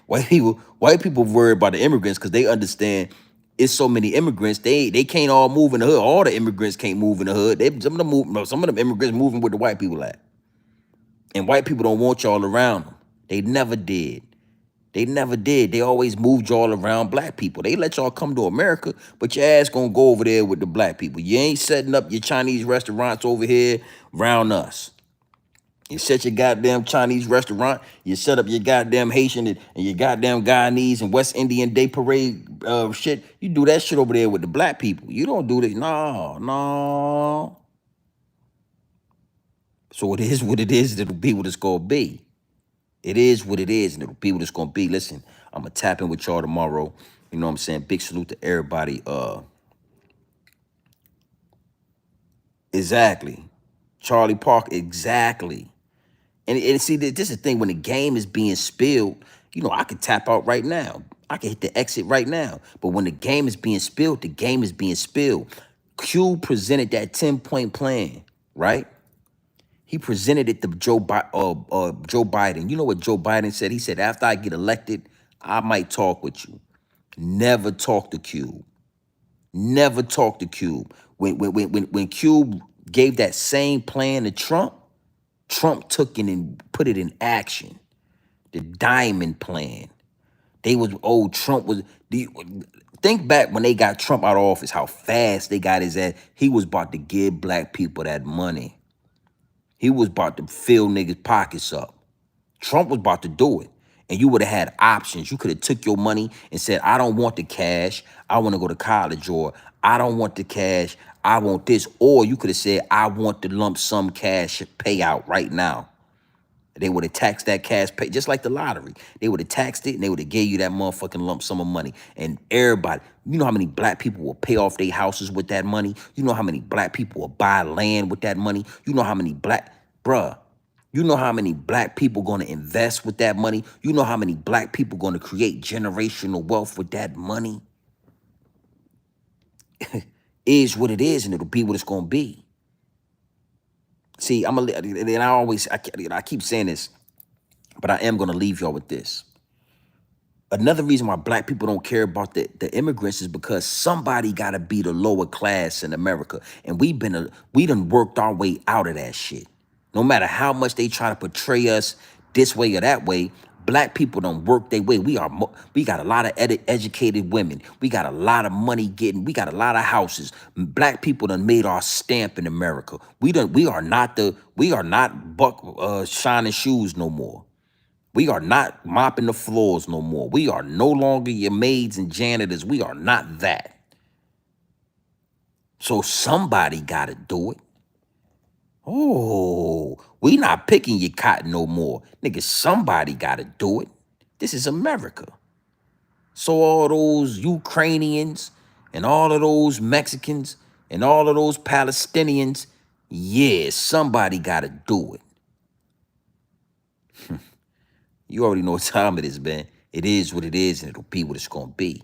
white people worry about the immigrants because they understand it's so many immigrants. They can't all move in the hood. All the immigrants can't move in the hood. Some of them immigrants moving where the white people at. And white people don't want y'all around them. They never did. They never did. They always moved y'all around black people. They let y'all come to America, but your ass gonna go over there with the black people. You ain't setting up your Chinese restaurants over here around us. You set your goddamn Chinese restaurant. You set up your goddamn Haitian and your goddamn Guyanese and West Indian Day Parade shit. You do that shit over there with the black people. You don't do this. No. So it is what it is. It'll be what it's going to be. It is what it is, and it'll be what it's going to be. Listen, I'm going to tap in with y'all tomorrow. You know what I'm saying? Big salute to everybody. Exactly. Charlie Park, exactly. And see, this is the thing, when the game is being spilled, you know, I could tap out right now. I can hit the exit right now. But when the game is being spilled, the game is being spilled. Q presented that 10-point plan, right? He presented it to Joe Biden. You know what Joe Biden said? He said, after I get elected, I might talk with you. Never talk to Cube. Never talk to Cube. When Cube gave that same plan to Trump, Trump took it and put it in action. The diamond plan. Trump was, Think back when they got Trump out of office, how fast they got his ass. He was about to give black people that money. He was about to fill niggas' pockets up. Trump was about to do it. And you would have had options. You could have took your money and said, I don't want the cash. I want to go to college. Or I don't want the cash. I want this. Or you could have said, I want the lump sum cash payout right now. They would have taxed that cash pay, just like the lottery. They would have taxed it and they would have gave you that motherfucking lump sum of money. And everybody, you know how many black people will pay off their houses with that money? You know how many black people will buy land with that money? You know how many bruh, you know how many black people going to invest with that money? You know how many black people going to create generational wealth with that money? Is what it is, and it'll be what it's going to be. See, and I keep saying this, but I am going to leave y'all with this. Another reason why black people don't care about the immigrants is because somebody got to be the lower class in America. And we done worked our way out of that shit. No matter how much they try to portray us this way or that way, black people don't work their way. We got a lot of educated women. We got a lot of money we got a lot of houses. Black people done made our stamp in America. We are not buck shining shoes no more. We are not mopping the floors no more. We are no longer your maids and janitors. We are not that. So somebody got to do it. Oh, we not picking your cotton no more. Nigga, somebody got to do it. This is America. So all those Ukrainians and all of those Mexicans and all of those Palestinians, yeah, somebody got to do it. You already know what time it is, man. It is what it is, and it'll be what it's going to be.